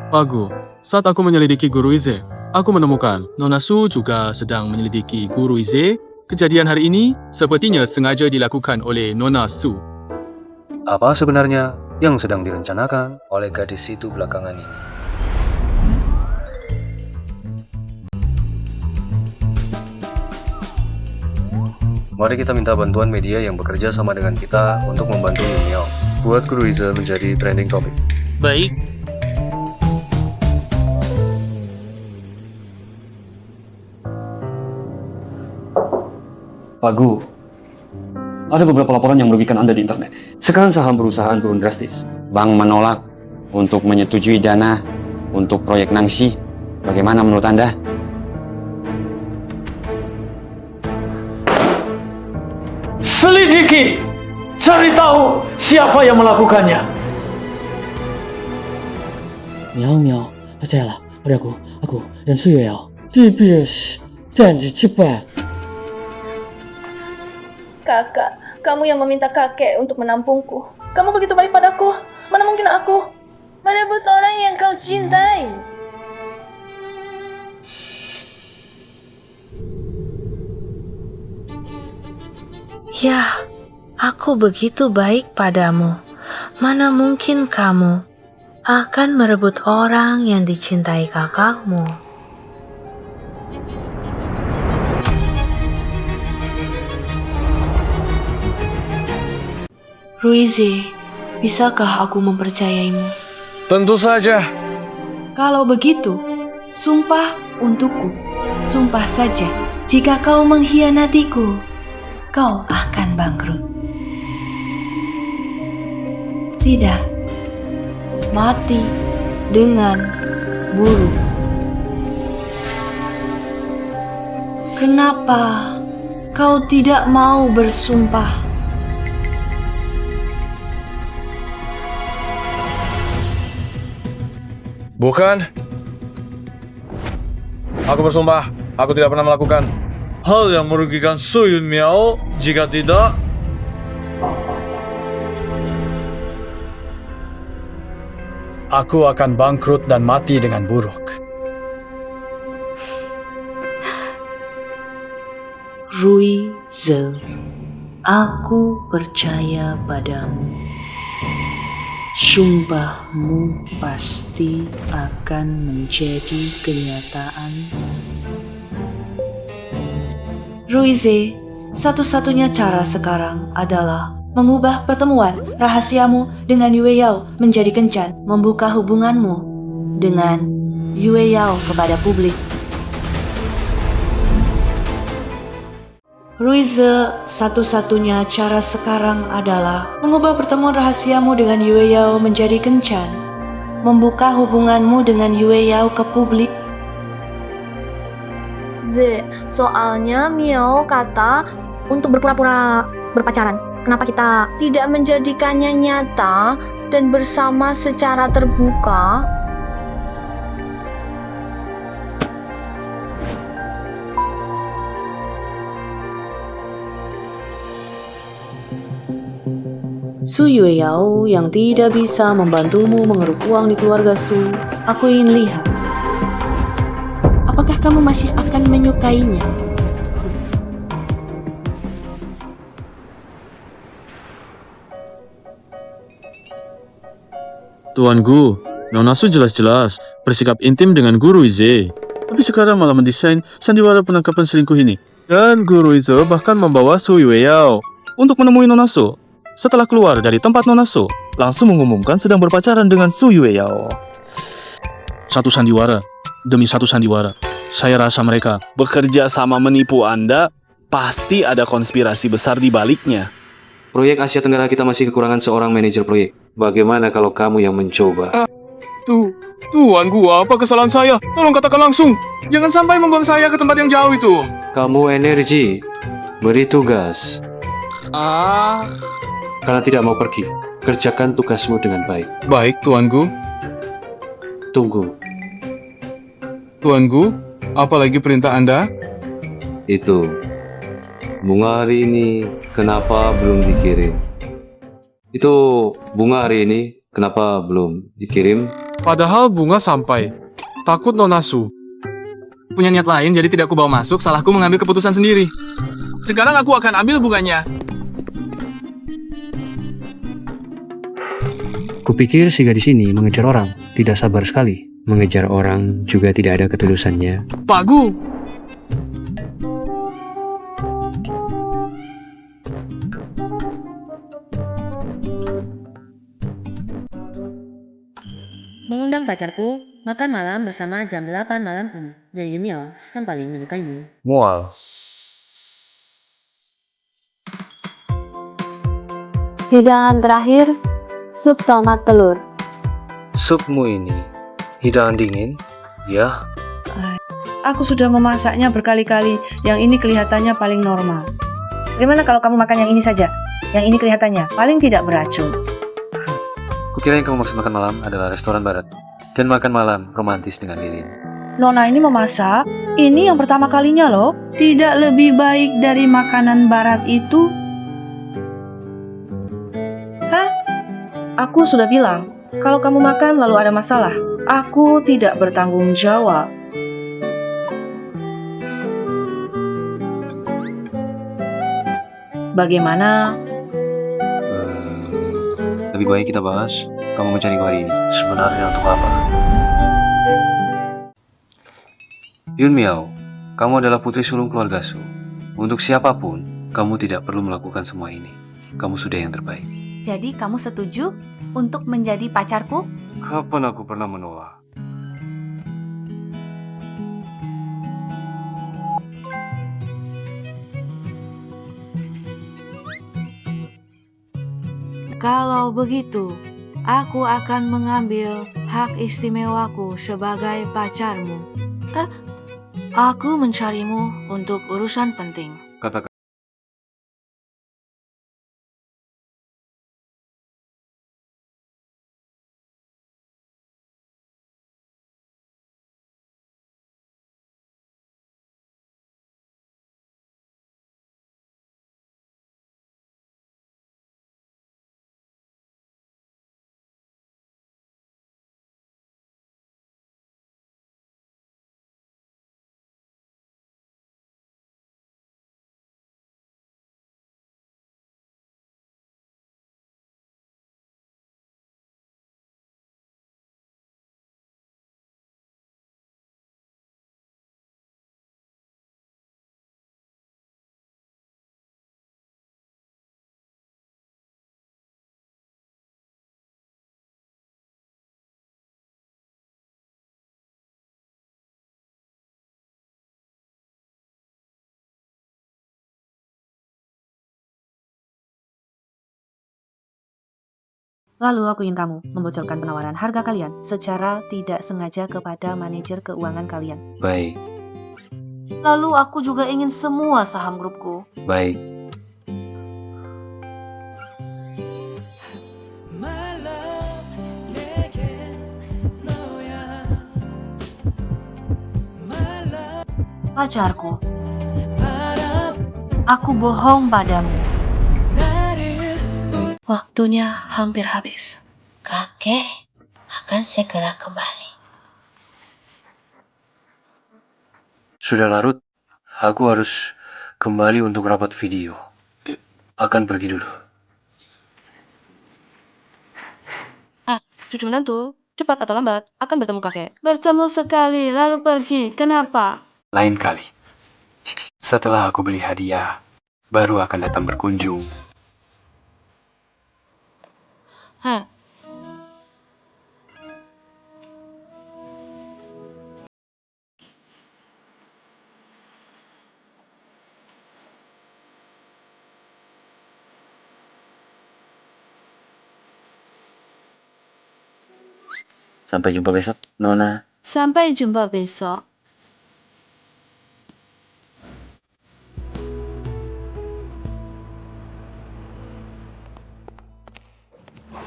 Pagu, saat aku menyelidiki Guru Ize, aku menemukan Nona Su juga sedang menyelidiki Guru Ize. Kejadian hari ini sepertinya sengaja dilakukan oleh Nona Su. Apa sebenarnya yang sedang direncanakan oleh gadis itu belakangan ini? Mari kita minta bantuan media yang bekerja sama dengan kita untuk membantu Yun Miao buat Guru Ize menjadi trending topic. Baik. Pak Gu, ada beberapa laporan yang merugikan Anda di internet. Sekarang saham perusahaan turun drastis. Bank menolak untuk menyetujui dana untuk proyek Nangsi. Bagaimana menurut Anda? Selidiki! Cari tahu siapa yang melakukannya. Miao Miao, percayalah pada aku dan Su Yueyao. TBS, janji cepat. Kakak, kamu yang meminta kakek untuk menampungku. Kamu begitu baik padaku. Mana mungkin aku merebut orang yang kau cintai? Ya, aku begitu baik padamu. Mana mungkin kamu akan merebut orang yang dicintai kakakmu? Ruize, bisakah aku mempercayaimu? Tentu saja. Kalau begitu, sumpah untukku. Sumpah saja, jika kau mengkhianatiku, kau akan bangkrut. Tidak, mati dengan buruk. Kenapa kau tidak mau bersumpah? Bukan. Aku bersumpah, aku tidak pernah melakukan hal yang merugikan Su Yun Miao. Jika tidak, aku akan bangkrut dan mati dengan buruk. Ruize, aku percaya padamu. Sumpahmu pasti akan menjadi kenyataan. Ruize, satu-satunya cara sekarang adalah mengubah pertemuan rahasiamu dengan Yueyao menjadi kencan, membuka hubunganmu dengan Yueyao kepada publik. Ruize, satu-satunya cara sekarang adalah mengubah pertemuan rahasiamu dengan Yueyao menjadi kencan, membuka hubunganmu dengan Yueyao ke publik. Soalnya Miao kata untuk berpura-pura berpacaran. Kenapa kita tidak menjadikannya nyata dan bersama secara terbuka? Su Yueyao yang tidak bisa membantumu mengeruk uang di keluarga Su, aku ingin lihat. Apakah kamu masih akan menyukainya? Tuan Gu, Nona Su jelas-jelas bersikap intim dengan Guru Ize. Tapi sekarang malah mendesain sandiwara penangkapan selingkuh ini. Dan Guru Ize bahkan membawa Su Yueyao untuk menemui Nona Su. Setelah keluar dari tempat Nona Su, langsung mengumumkan sedang berpacaran dengan Su Yueyao. Satu sandiwara demi satu sandiwara. Saya rasa mereka bekerja sama menipu Anda. Pasti ada konspirasi besar di baliknya. Proyek Asia Tenggara kita masih kekurangan seorang manajer proyek. Bagaimana kalau kamu yang mencoba? Tuan Gu, apa kesalahan saya? Tolong katakan langsung. Jangan sampai membuang saya ke tempat yang jauh itu. Kamu energi. Beri tugas. Karena tidak mau pergi, kerjakan tugasmu dengan baik. Baik, Tuan Gu. Tunggu. Tuanku, apalagi perintah Anda? Itu, bunga hari ini kenapa belum dikirim? Itu, bunga hari ini kenapa belum dikirim? Padahal bunga sampai. Takut Nona Su. Punya niat lain, jadi tidak aku bawa masuk, salahku mengambil keputusan sendiri. Sekarang aku akan ambil bunganya. Kupikir si gadis ini mengejar orang, tidak sabar sekali. Mengejar orang juga tidak ada ketulusannya. Pak Gu! Mengundang pacarku makan malam bersama jam 8 malam ini. Dan Yumio yang paling menyukaimu. Mual. Hidangan terakhir, sup tomat telur. Supmu ini hidangan dingin? Ya. Aku sudah memasaknya berkali-kali. Yang ini kelihatannya paling normal. Bagaimana kalau kamu makan yang ini saja? Yang ini kelihatannya paling tidak beracun. Kukira yang kamu maksud makan malam adalah restoran barat. Dan makan malam romantis dengan lilin. Nona ini memasak. Ini yang pertama kalinya loh. Tidak lebih baik dari makanan barat itu. Hah? Aku sudah bilang, kalau kamu makan lalu ada masalah, aku tidak bertanggung jawab. Bagaimana? Lebih baik kita bahas kamu mencariku hari ini. Sebenarnya untuk apa? Yun Miao, kamu adalah putri sulung keluarga Su. Untuk siapapun, kamu tidak perlu melakukan semua ini. Kamu sudah yang terbaik. Jadi kamu setuju untuk menjadi pacarku? Kapan aku pernah menolak? Kalau begitu, aku akan mengambil hak istimewaku sebagai pacarmu. Aku mencarimu untuk urusan penting. Katakan. Lalu aku ingin kamu membocorkan penawaran harga kalian secara tidak sengaja kepada manajer keuangan kalian. Baik. Lalu aku juga ingin semua saham grupku. Baik. Pacarku, aku bohong padamu. Waktunya hampir habis. Kakek akan segera kembali. Sudah larut, aku harus kembali untuk rapat video. Akan pergi dulu. Cucu menantu, cepat atau lambat akan bertemu kakek. Bertemu sekali lalu pergi, kenapa? Lain kali. Setelah aku beli hadiah, baru akan datang berkunjung. Sampai jumpa besok, Nona. Sampai jumpa besok.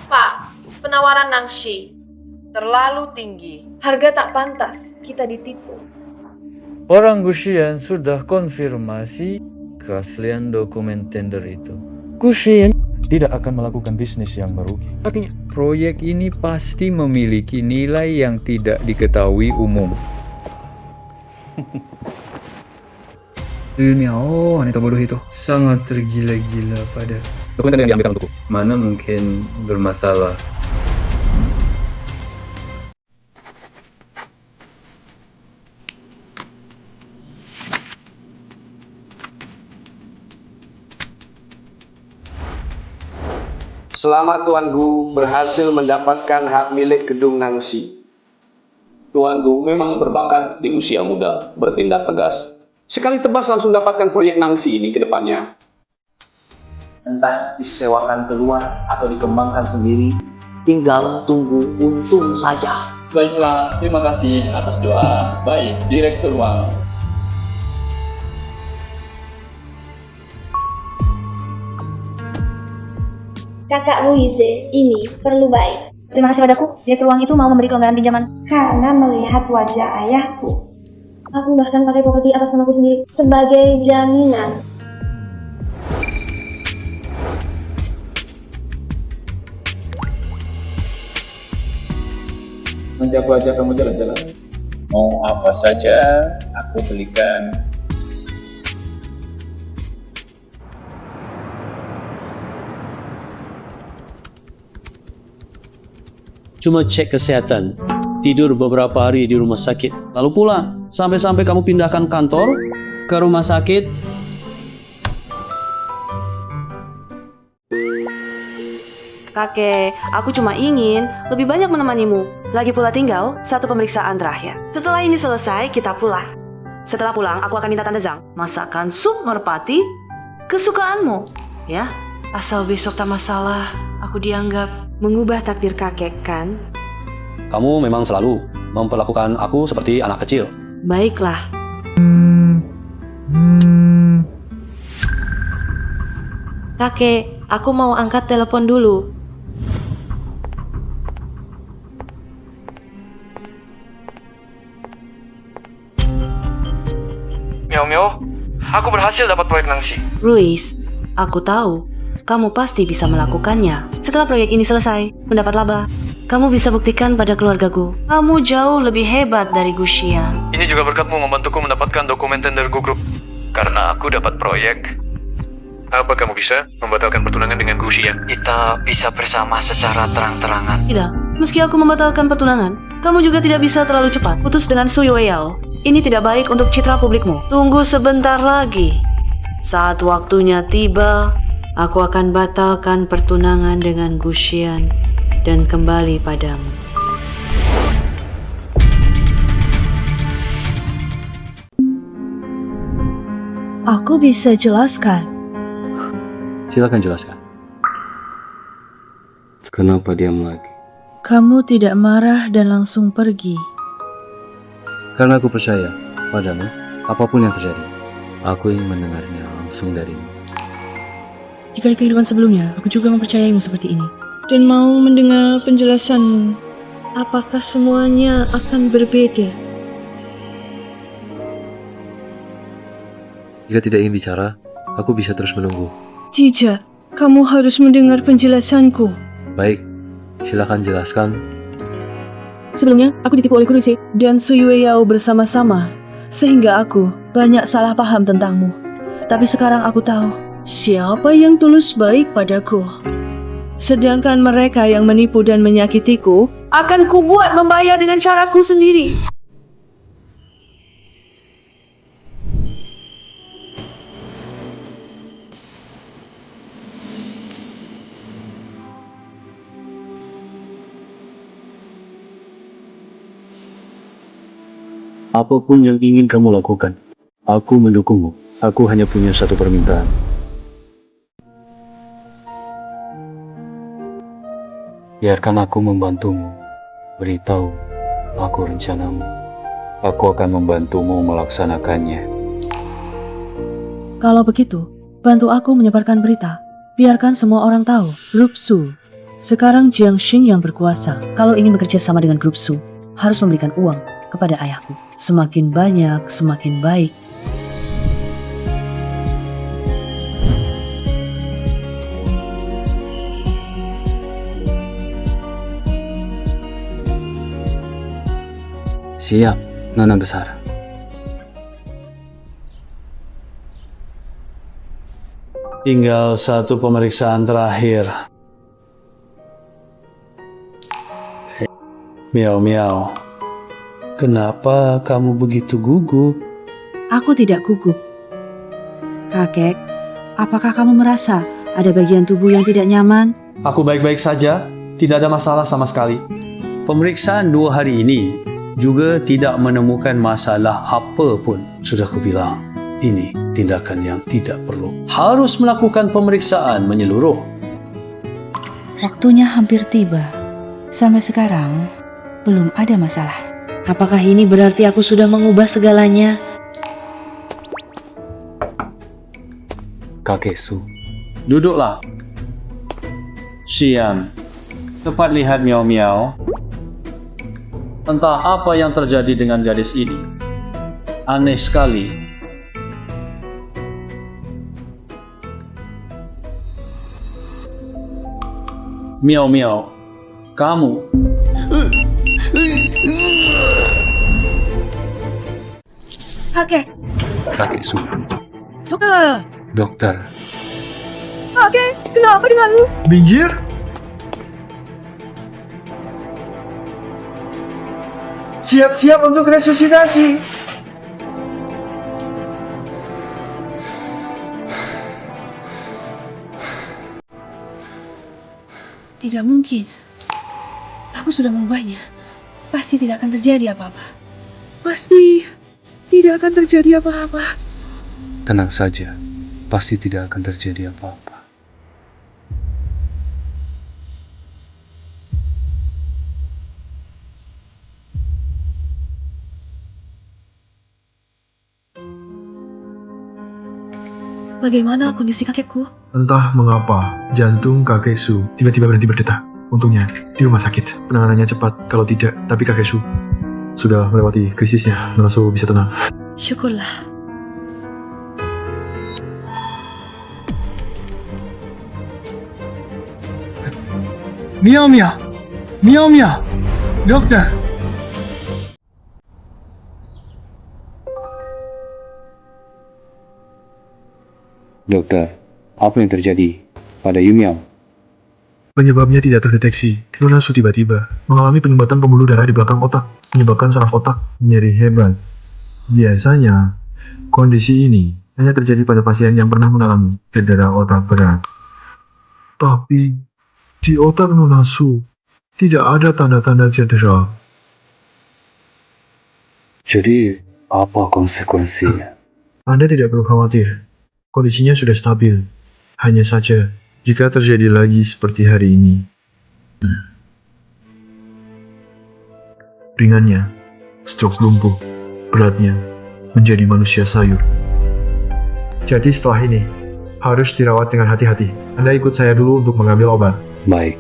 Pak, penawaran Nangshi. terlalu tinggi. Harga tak pantas, kita ditipu. Orang Gusian sudah konfirmasi keaslian dokumen tender itu. Gusian tidak akan melakukan bisnis yang merugi. Artinya, proyek ini pasti memiliki nilai yang tidak diketahui umum. Miao, wanita bodoh itu sangat tergila-gila pada dokumen yang diambilkan untukku. Mana mungkin bermasalah. Selamat Tuan Gu berhasil mendapatkan hak milik gedung Nangsi. Tuan Gu memang berbakat di usia muda, bertindak tegas. Sekali tebas langsung dapatkan proyek Nangsi ini ke depannya. Entah disewakan keluar atau dikembangkan sendiri, tinggal tunggu untung saja. Baiklah, terima kasih atas doa. Baik, Direktur Wang. Kakak Louise, ini perlu baik. Terima kasih padaku, Direktur Wang itu mau memberi kelonggaran pinjaman. Karena melihat wajah ayahku. Aku bahkan pakai properti atas namaku sendiri sebagai jaminan. Nanti aku ajak kamu jalan-jalan. Mau apa saja, aku belikan. Cuma cek kesehatan, tidur beberapa hari di rumah sakit, lalu pulang. Sampai-sampai kamu pindahkan kantor ke rumah sakit. Kakek, aku cuma ingin lebih banyak menemanimu. Lagi pula tinggal satu pemeriksaan terakhir. Setelah ini selesai, kita pulang. Setelah pulang, aku akan minta Tante Zhang masakan sup merpati kesukaanmu. Ya, asal besok tak masalah, aku dianggap mengubah takdir kakek, kan? Kamu memang selalu memperlakukan aku seperti anak kecil. Baiklah. Kakek, aku mau angkat telepon dulu. Miao, aku berhasil dapat proyek Nangsi. Ruiz, aku tahu kamu pasti bisa melakukannya. Setelah proyek ini selesai, mendapat laba, kamu bisa buktikan pada keluargaku. Kamu jauh lebih hebat dari Gusian. Ini juga berkatmu membantuku mendapatkan dokumen tender Gu Group. Karena aku dapat proyek. Apa kamu bisa membatalkan pertunangan dengan Gusian? Kita bisa bersama secara terang-terangan. Tidak, meski aku membatalkan pertunangan, kamu juga tidak bisa terlalu cepat putus dengan Su Yueyao. Ini tidak baik untuk citra publikmu. Tunggu sebentar lagi. Saat waktunya tiba, aku akan batalkan pertunangan dengan Gusian dan kembali padamu. Aku bisa jelaskan. Silakan jelaskan. Kenapa diam lagi? Kamu tidak marah dan langsung pergi. Karena aku percaya padamu, apapun yang terjadi, aku ingin mendengarnya langsung darimu. Jika di kehidupan sebelumnya, aku juga mempercayaimu seperti ini. Dan mau mendengar penjelasanmu. Apakah semuanya akan berbeda? Jika tidak ingin bicara, aku bisa terus menunggu. Tidak, kamu harus mendengar penjelasanku. Baik, silakan jelaskan. Sebelumnya, aku ditipu oleh Kurise dan Su Yueyao bersama-sama. Sehingga aku banyak salah paham tentangmu. Tapi sekarang aku tahu siapa yang tulus baik padaku. Sedangkan mereka yang menipu dan menyakitiku akan kubuat membayar dengan caraku sendiri. Apapun yang ingin kamu lakukan, aku mendukungmu. Aku hanya punya satu permintaan. Biarkan aku membantumu. Beritahu aku rencanamu. Aku akan membantumu melaksanakannya. Kalau begitu, bantu aku menyebarkan berita. Biarkan semua orang tahu, Grup Su Sekarang Jiang Xing yang berkuasa. Kalau ingin bekerja sama dengan grup Su, harus memberikan uang kepada ayahku. Semakin banyak, semakin baik. Siap, Nona Besar. Tinggal satu pemeriksaan terakhir. Miao Miao, kenapa kamu begitu gugup? Aku tidak gugup. Kakek, apakah kamu merasa ada bagian tubuh yang tidak nyaman? Aku baik-baik saja, tidak ada masalah sama sekali. Pemeriksaan 2 hari ini juga tidak menemukan masalah apa pun. Sudah kubilang, ini tindakan yang tidak perlu. Harus melakukan pemeriksaan menyeluruh. Waktunya hampir tiba. Sampai sekarang, belum ada masalah. Apakah ini berarti aku sudah mengubah segalanya? Kakek Su. Duduklah. Xian, cepat lihat Miao Miao. Entah apa yang terjadi dengan gadis ini. Aneh sekali. Miao Miao, kamu. Kakek, Kakek Su. dokter. Dokter. Kakek, kenapa denganmu? Minggir. Siap-siap untuk resusitasi. Tidak mungkin. Aku sudah mengubahnya. Pasti tidak akan terjadi apa-apa. Pasti tidak akan terjadi apa-apa. Tenang saja, pasti tidak akan terjadi apa-apa. Bagaimana kondisi kakekku? Entah mengapa, jantung kakek Su tiba-tiba berhenti berdetak. Untungnya, di rumah sakit. Penanganannya cepat, kalau tidak, tapi kakek Su sudah melewati krisisnya. Nona Su bisa tenang. Syukurlah. Miao Miao, Miao Miao, dokter. Dokter, apa yang terjadi pada Yumiao? Penyebabnya tidak terdeteksi. Nona Su tiba-tiba mengalami penyumbatan pembuluh darah di belakang otak, menyebabkan saraf otak nyeri hebat. Biasanya, kondisi ini hanya terjadi pada pasien yang pernah mengalami cedera otak berat. Tapi, di otak Nona Su tidak ada tanda-tanda cedera. Jadi, apa konsekuensinya? Anda tidak perlu khawatir. Kondisinya sudah stabil. Hanya saja, jika terjadi lagi seperti hari ini. Ringannya, stroke lumpuh. Beratnya, menjadi manusia sayur. Jadi setelah ini, harus dirawat dengan hati-hati. Anda ikut saya dulu untuk mengambil obat. Baik.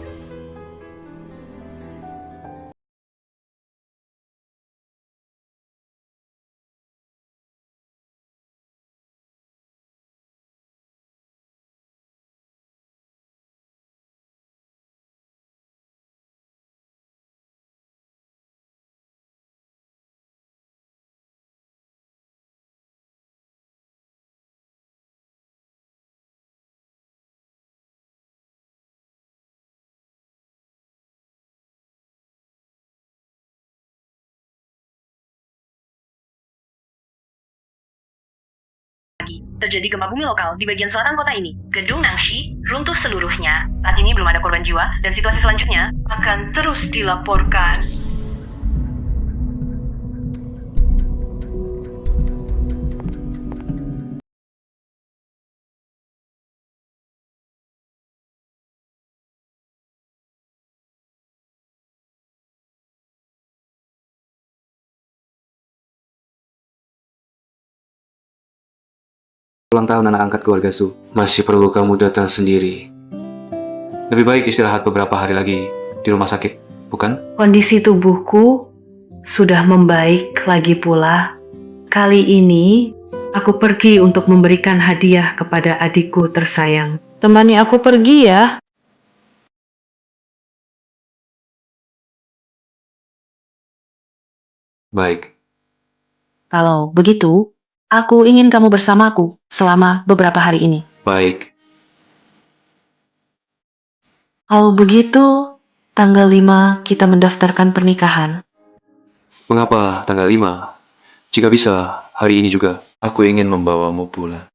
Terjadi gempa bumi lokal di bagian selatan kota ini. Gedung Nangxi runtuh seluruhnya. Saat ini belum ada korban jiwa dan situasi selanjutnya akan terus dilaporkan. Ulang tahun anak angkat keluarga Su. Masih perlu kamu datang sendiri. Lebih baik istirahat beberapa hari lagi di rumah sakit, bukan? Kondisi tubuhku sudah membaik lagi pula. Kali ini aku pergi untuk memberikan hadiah kepada adikku tersayang. Temani aku pergi ya. Baik. Kalau begitu, aku ingin kamu bersamaku selama beberapa hari ini. Baik. Kalau begitu, tanggal 5 kita mendaftarkan pernikahan. Mengapa tanggal 5? Jika bisa, hari ini juga. Aku ingin membawamu pulang.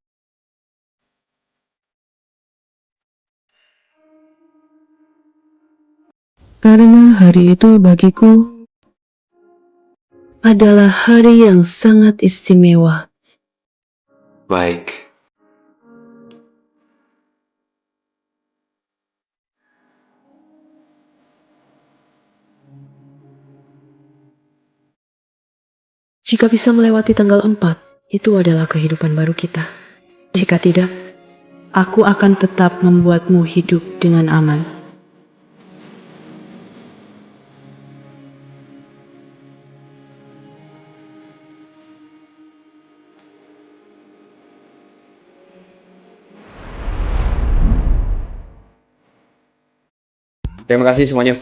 Karena hari itu bagiku adalah hari yang sangat istimewa. Baik. Jika bisa melewati tanggal 4, itu adalah kehidupan baru kita. Jika tidak, aku akan tetap membuatmu hidup dengan aman. Terima kasih semuanya.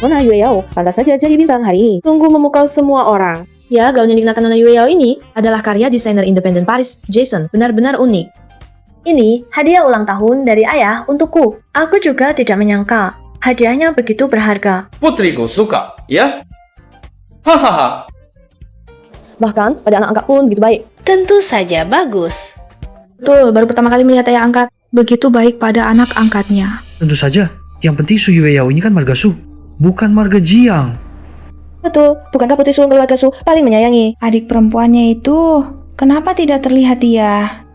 Nona Yueyao pantas saja jadi bintang hari ini. Tunggu memukau semua orang. Ya, gaun yang dikenakan Nona Yueyao ini adalah karya desainer independen Paris, Jason. Benar-benar unik. Ini hadiah ulang tahun dari ayah untukku. Aku juga tidak menyangka hadiahnya begitu berharga. Putriku suka, ya? Hahaha. Bahkan pada anak angkat pun begitu baik. Tentu saja bagus. Betul, baru pertama kali melihat ayah angkat. Begitu baik pada anak angkatnya. Tentu saja. Yang penting Su Yueyao ini kan marga Su, bukan marga Jiang. Betul, bukankah putri sulung keluarga Su paling menyayangi? Adik perempuannya itu, kenapa tidak terlihat dia?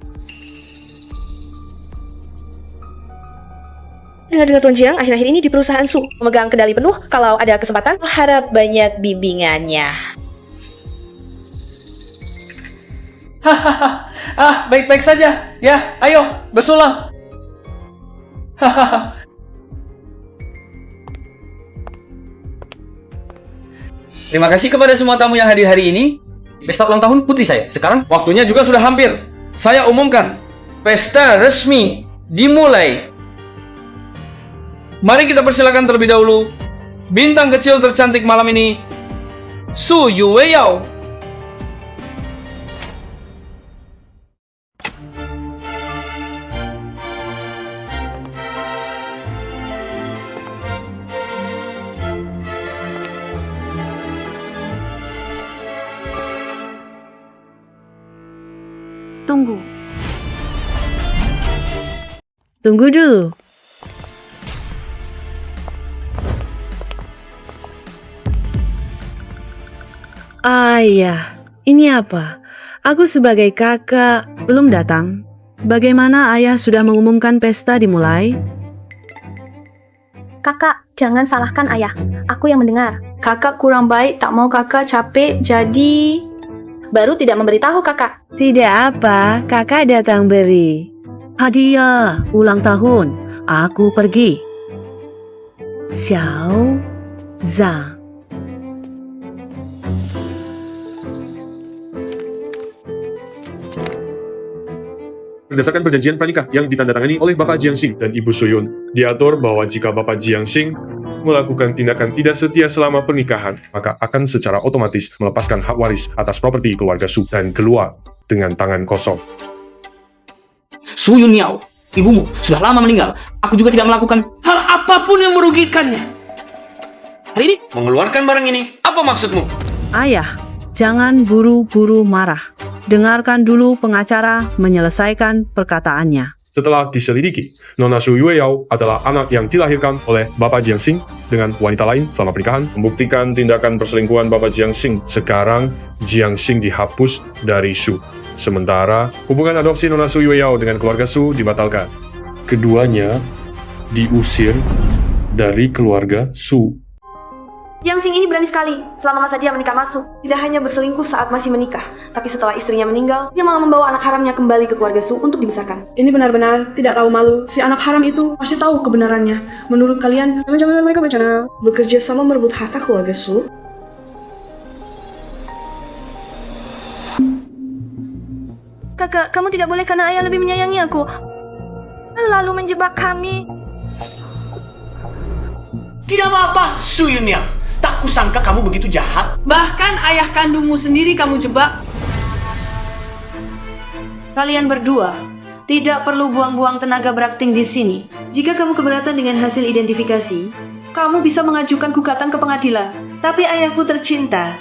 Dengar-dengar Tuan Jiang akhir-akhir ini di perusahaan Su memegang kendali penuh. Kalau ada kesempatan, harap banyak bimbingannya. Hahaha. Baik-baik saja. Ya, ayo, bersulang. Hahaha. Terima kasih kepada semua tamu yang hadir hari ini. Pesta ulang tahun putri saya. Sekarang waktunya juga sudah hampir. Saya umumkan, pesta resmi dimulai. Mari kita persilakan terlebih dahulu bintang kecil tercantik malam ini, Su Yueyao. Tunggu dulu. Ayah, ini apa? Aku sebagai kakak belum datang. Bagaimana ayah sudah mengumumkan pesta dimulai? Kakak, jangan salahkan ayah. Aku yang mendengar. Kakak kurang baik, tak mau kakak capek, jadi... Baru tidak memberitahu kakak. Tidak apa, kakak datang beri hadiah ulang tahun. Aku pergi. Xiao Zhang. Berdasarkan perjanjian pranikah yang ditandatangani oleh Bapak Jiang Xing dan Ibu Suyun, diatur bahwa jika Bapak Jiang Xing melakukan tindakan tidak setia selama pernikahan, maka akan secara otomatis melepaskan hak waris atas properti keluarga Su dan keluar dengan tangan kosong. Su Yunyao, ibumu sudah lama meninggal. Aku juga tidak melakukan hal apapun yang merugikannya. Hari ini mengeluarkan barang ini, apa maksudmu? Ayah, jangan buru-buru marah. Dengarkan dulu pengacara menyelesaikan perkataannya. Setelah diselidiki, Nona Su Yueyao adalah anak yang dilahirkan oleh Bapak Jiang Xing dengan wanita lain selama pernikahan, membuktikan tindakan perselingkuhan Bapak Jiang Xing. Sekarang, Jiang Xing dihapus dari Su. Sementara, hubungan adopsi Nona Su Yueyao dengan keluarga Su dibatalkan. Keduanya diusir dari keluarga Su. Yang Xing ini berani sekali selama masa dia menikah masuk. Tidak hanya berselingkuh saat masih menikah, tapi setelah istrinya meninggal, dia malah membawa anak haramnya kembali ke keluarga Su untuk dibesarkan. Ini benar-benar tidak tahu malu. Si anak haram itu pasti tahu kebenarannya. Menurut kalian, jangan-jangan mereka berencana bekerja sama merebut harta keluarga Su? Kakak, kamu tidak boleh karena ayah lebih menyayangi aku. Lalu menjebak kami. Tidak apa-apa, Su Yunmiao. Tak kusangka kamu begitu jahat. Bahkan ayah kandungmu sendiri kamu jebak. Kalian berdua tidak perlu buang-buang tenaga berakting di sini. Jika kamu keberatan dengan hasil identifikasi, kamu bisa mengajukan gugatan ke pengadilan. Tapi ayahku tercinta,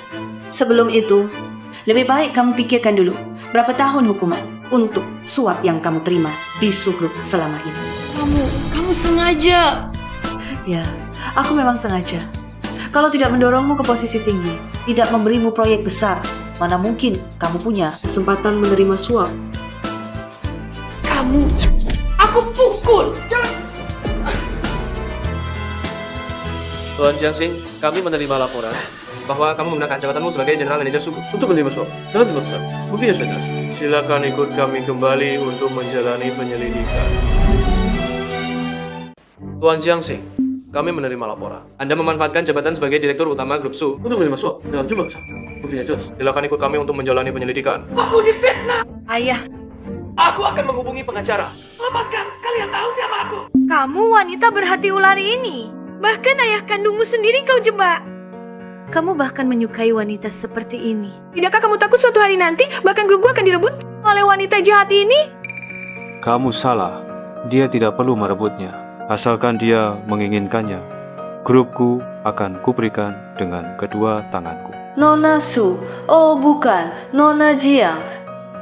sebelum itu, lebih baik kamu pikirkan dulu berapa tahun hukuman untuk suap yang kamu terima di Su Group selama ini. Kamu sengaja. Ya, aku memang sengaja. Kalau tidak mendorongmu ke posisi tinggi, tidak memberimu proyek besar, mana mungkin kamu punya kesempatan menerima suap. Aku pukul. Tuan Jiang Xing, kami menerima laporan bahwa kamu menggunakan jabatanmu sebagai General Manager Su Group untuk menerima suap dalam jumlah besar. Buktinya sudah jelas. Silakan ikut kami kembali untuk menjalani penyelidikan. Tuan Jiang Xing, kami menerima laporan. Anda memanfaatkan jabatan sebagai Direktur Utama Grup Su untuk menerima suap dalam jumlah besar. Buktinya jelas. Silakan ikut kami untuk menjalani penyelidikan. Aku difitnah. Ayah, Aku akan menghubungi pengacara. Lepaskan, kalian tahu siapa aku. Kamu wanita berhati ular ini. Bahkan ayah kandungmu sendiri kau jebak. Kamu bahkan menyukai wanita seperti ini. Tidakkah kamu takut suatu hari nanti bahkan grupku akan direbut oleh wanita jahat ini? Kamu salah. Dia tidak perlu merebutnya. Asalkan dia menginginkannya. Grupku akan kuberikan dengan kedua tanganku. Nona Su. Oh bukan, Nona Jiang.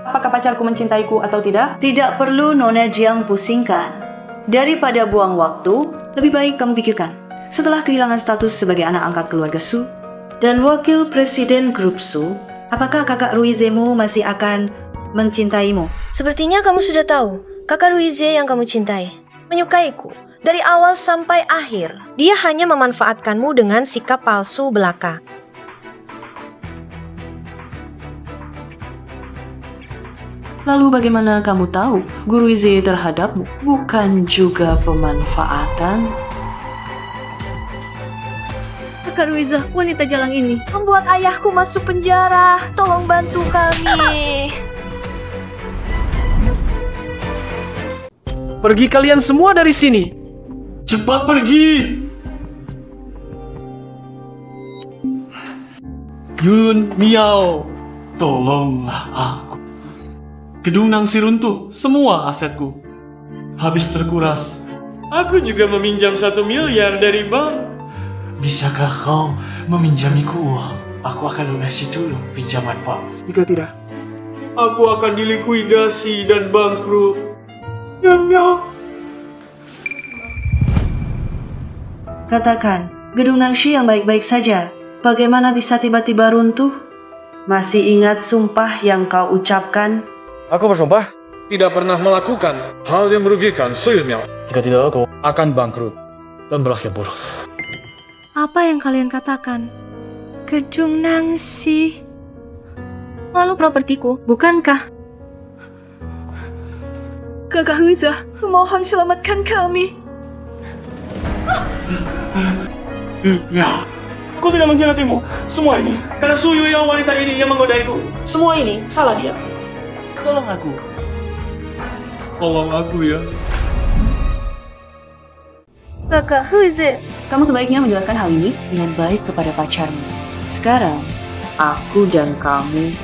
Apakah pacarku mencintaiku atau tidak? Tidak perlu Nona Jiang pusingkan. Daripada buang waktu, lebih baik kamu pikirkan. Setelah kehilangan status sebagai anak angkat keluarga Su dan wakil presiden grup Su, apakah kakak Ruizemu masih akan mencintaimu? Sepertinya kamu sudah tahu, kakak Ruize yang kamu cintai menyukaiku dari awal sampai akhir. Dia hanya memanfaatkanmu dengan sikap palsu belaka. Lalu bagaimana kamu tahu Guru Ize terhadapmu bukan juga pemanfaatan? Kakak Ruiza, wanita jalang ini membuat ayahku masuk penjara. Tolong bantu kami. Pergi kalian semua dari sini. Cepat pergi. Yun Miao, tolonglah aku. Gedung Nangsi runtuh, semua asetku habis terkuras. Aku juga meminjam 1 miliar dari bank. Bisakah kau meminjamiku uang? Aku akan lunasi dulu pinjaman bank. Jika tidak, aku akan dilikuidasi dan bangkrut. Miao. Katakan, gedung Nangsi yang baik-baik saja, bagaimana bisa tiba-tiba runtuh? Masih ingat sumpah yang kau ucapkan? Aku bersumpah tidak pernah melakukan hal yang merugikan Su Yunmiao. Jika tidak, aku akan bangkrut dan berakhir buruk. Apa yang kalian katakan? Gedung Nangsi. Lalu propertiku, bukankah? Kakak Ruiza, mohon selamatkan kami. Ya, aku tidak mengkhianatimu. Semua ini karena Su Yuyao wanita ini yang menggodaiku. Semua ini salah dia. Tolong aku. Tolong aku ya. Kakak Ruize, kamu sebaiknya menjelaskan hal ini dengan baik kepada pacarmu. Sekarang, aku dan kamu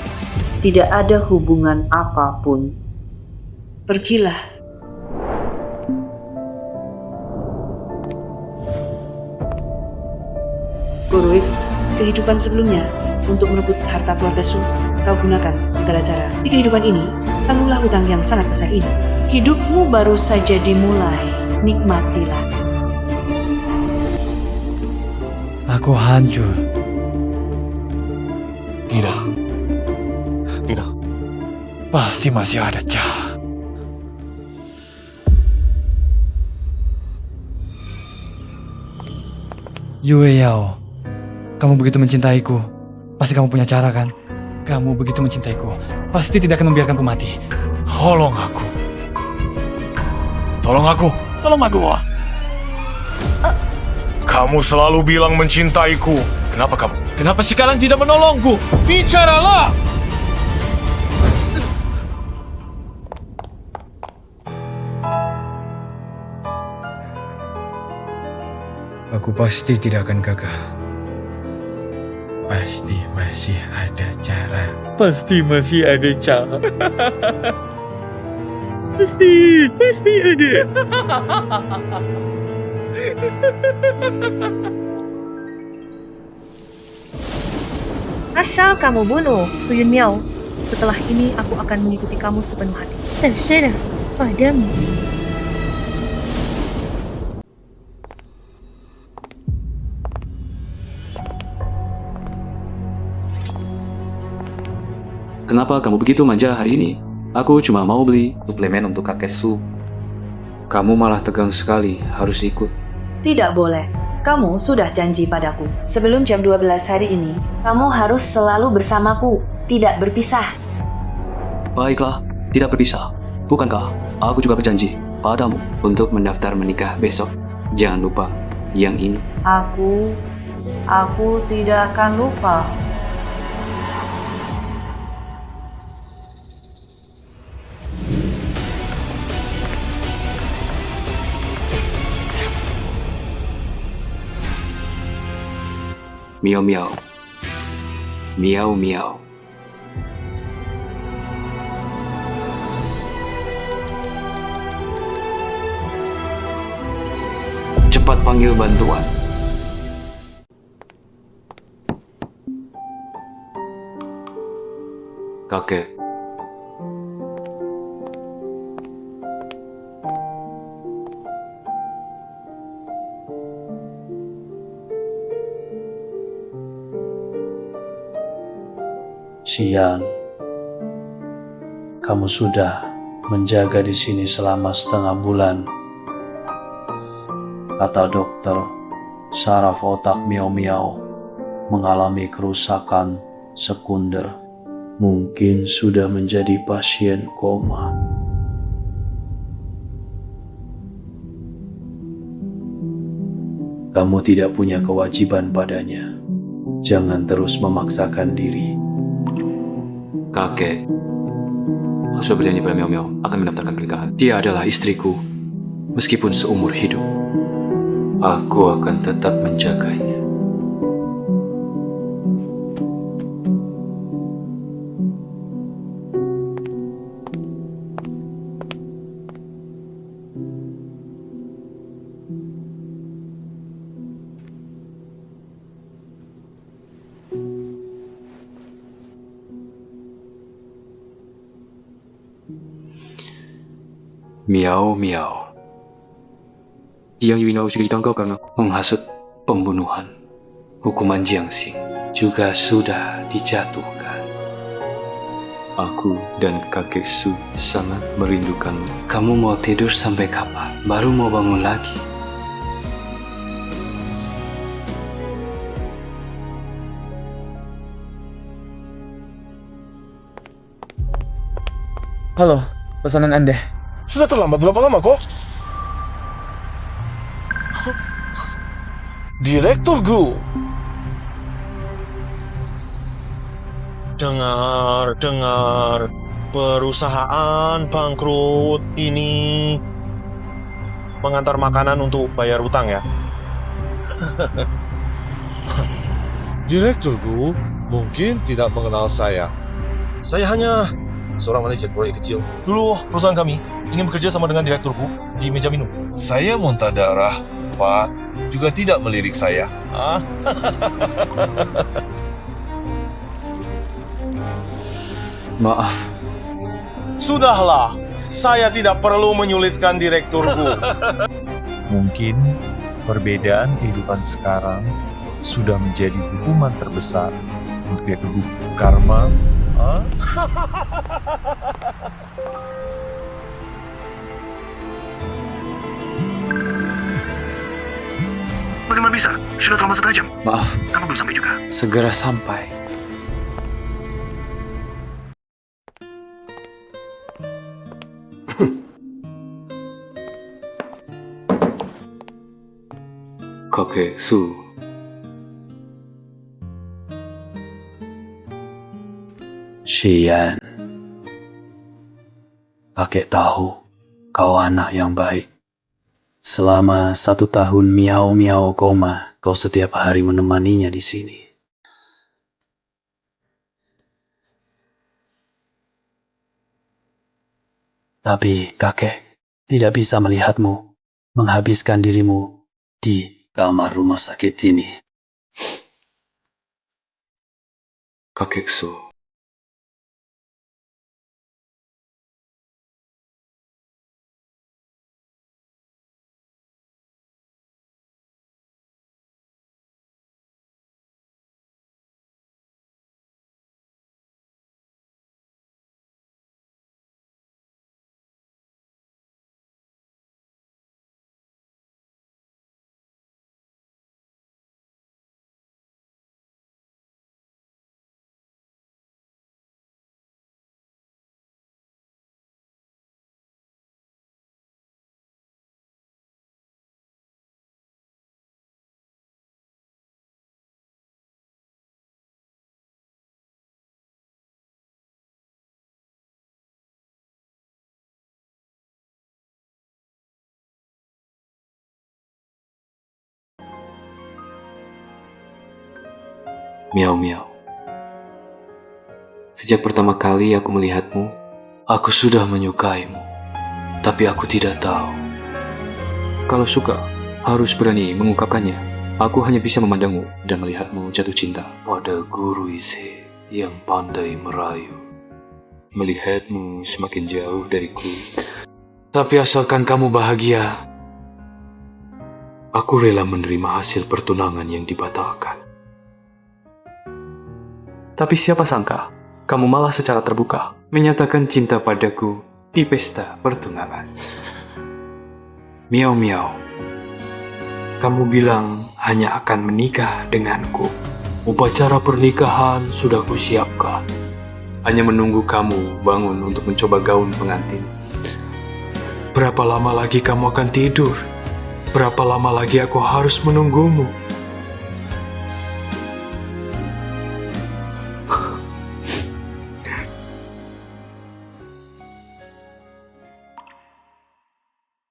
tidak ada hubungan apapun. Pergilah. Guruis, kehidupan sebelumnya untuk merebut harta keluarga Su, kau gunakan segala cara. Di kehidupan ini, tangguhlah hutang yang sangat besar ini. Hidupmu baru saja dimulai, nikmatilah. Aku hancur. Tidak. Pasti masih ada cara. Yue Yao, Kamu begitu mencintaiku. Pasti kamu punya cara, kan? Kamu begitu mencintaiku. Pasti tidak akan membiarkanku mati. Tolong aku. Tolong aku. Tolong aku. Kamu selalu bilang mencintaiku. Kenapa sekarang tidak menolongku? Bicaralah! Aku pasti tidak akan gagal. Pasti masih ada cara. Pasti masih ada cara. Pasti ada. Asal kamu bunuh Su Yunmiao, setelah ini aku akan mengikuti kamu sepenuh hati. Terserah padamu. Kenapa kamu begitu manja hari ini? Aku cuma mau beli suplemen untuk kakek Su. Kamu malah tegang sekali, harus ikut. Tidak boleh. Kamu sudah janji padaku. Sebelum jam 12 hari ini, kamu harus selalu bersamaku, tidak berpisah. Baiklah, tidak berpisah. Bukankah aku juga berjanji padamu untuk mendaftar menikah besok? Jangan lupa yang ini. Aku tidak akan lupa. Miau miau. Miau miau. Cepat panggil bantuan. Kakek. Xian, kamu sudah menjaga di sini selama setengah bulan. Kata dokter, saraf otak Miao Miao mengalami kerusakan sekunder. Mungkin sudah menjadi pasien koma. Kamu tidak punya kewajiban padanya. Jangan terus memaksakan diri. Kakek, aku sudah berjanji pada Miao Miao akan mendaftarkan pernikahan. Dia adalah istriku, meskipun seumur hidup. Aku akan tetap menjaganya. Miao Miao. Jiang Yuinao sudah ditangkap karena menghasut pembunuhan. Hukuman Jiangxing juga sudah dijatuhkan. Aku dan kakek Su sangat merindukanmu. Kamu mau tidur sampai kapan? Baru mau bangun lagi? Halo, pesanan Anda. Sudah terlambat berapa lama kok? Direktur Gu. Dengar, perusahaan bangkrut ini mengantar makanan untuk bayar utang ya. Direktur Gu mungkin tidak mengenal saya. Saya hanya seorang manajer proyek kecil. Dulu perusahaan kami ingin bekerja sama dengan direkturku di meja minum. Saya muntah darah, Pak, juga tidak melirik saya. Maaf. Sudahlah, saya tidak perlu menyulitkan direkturku. Mungkin perbedaan kehidupan sekarang sudah menjadi hukuman terbesar untuk direkturku. Karma. Bagaimana bisa? Sudah terlalu 1 jam. Maaf, Kamu belum sampai juga. segera sampai. Kakek Su. Xian. Kakek tahu kau anak yang baik. Selama 1 tahun Miao koma, kau setiap hari menemaninya di sini. Tapi kakek tidak bisa melihatmu menghabiskan dirimu di kamar rumah sakit ini. Kakek Su. Miao. Sejak pertama kali aku melihatmu, aku sudah menyukaimu. Tapi aku tidak tahu. Kalau suka, harus berani mengungkapkannya. Aku hanya bisa memandangmu dan melihatmu jatuh cinta pada guru Ise yang pandai merayu. Melihatmu semakin jauh dariku. Tapi asalkan kamu bahagia, aku rela menerima hasil pertunangan yang dibatalkan. Tapi siapa sangka, kamu malah secara terbuka menyatakan cinta padaku di pesta pertunangan. Miao, kamu bilang hanya akan menikah denganku. Upacara pernikahan sudah kusiapkan. Hanya menunggu kamu bangun untuk mencoba gaun pengantin. Berapa lama lagi kamu akan tidur? Berapa lama lagi aku harus menunggumu?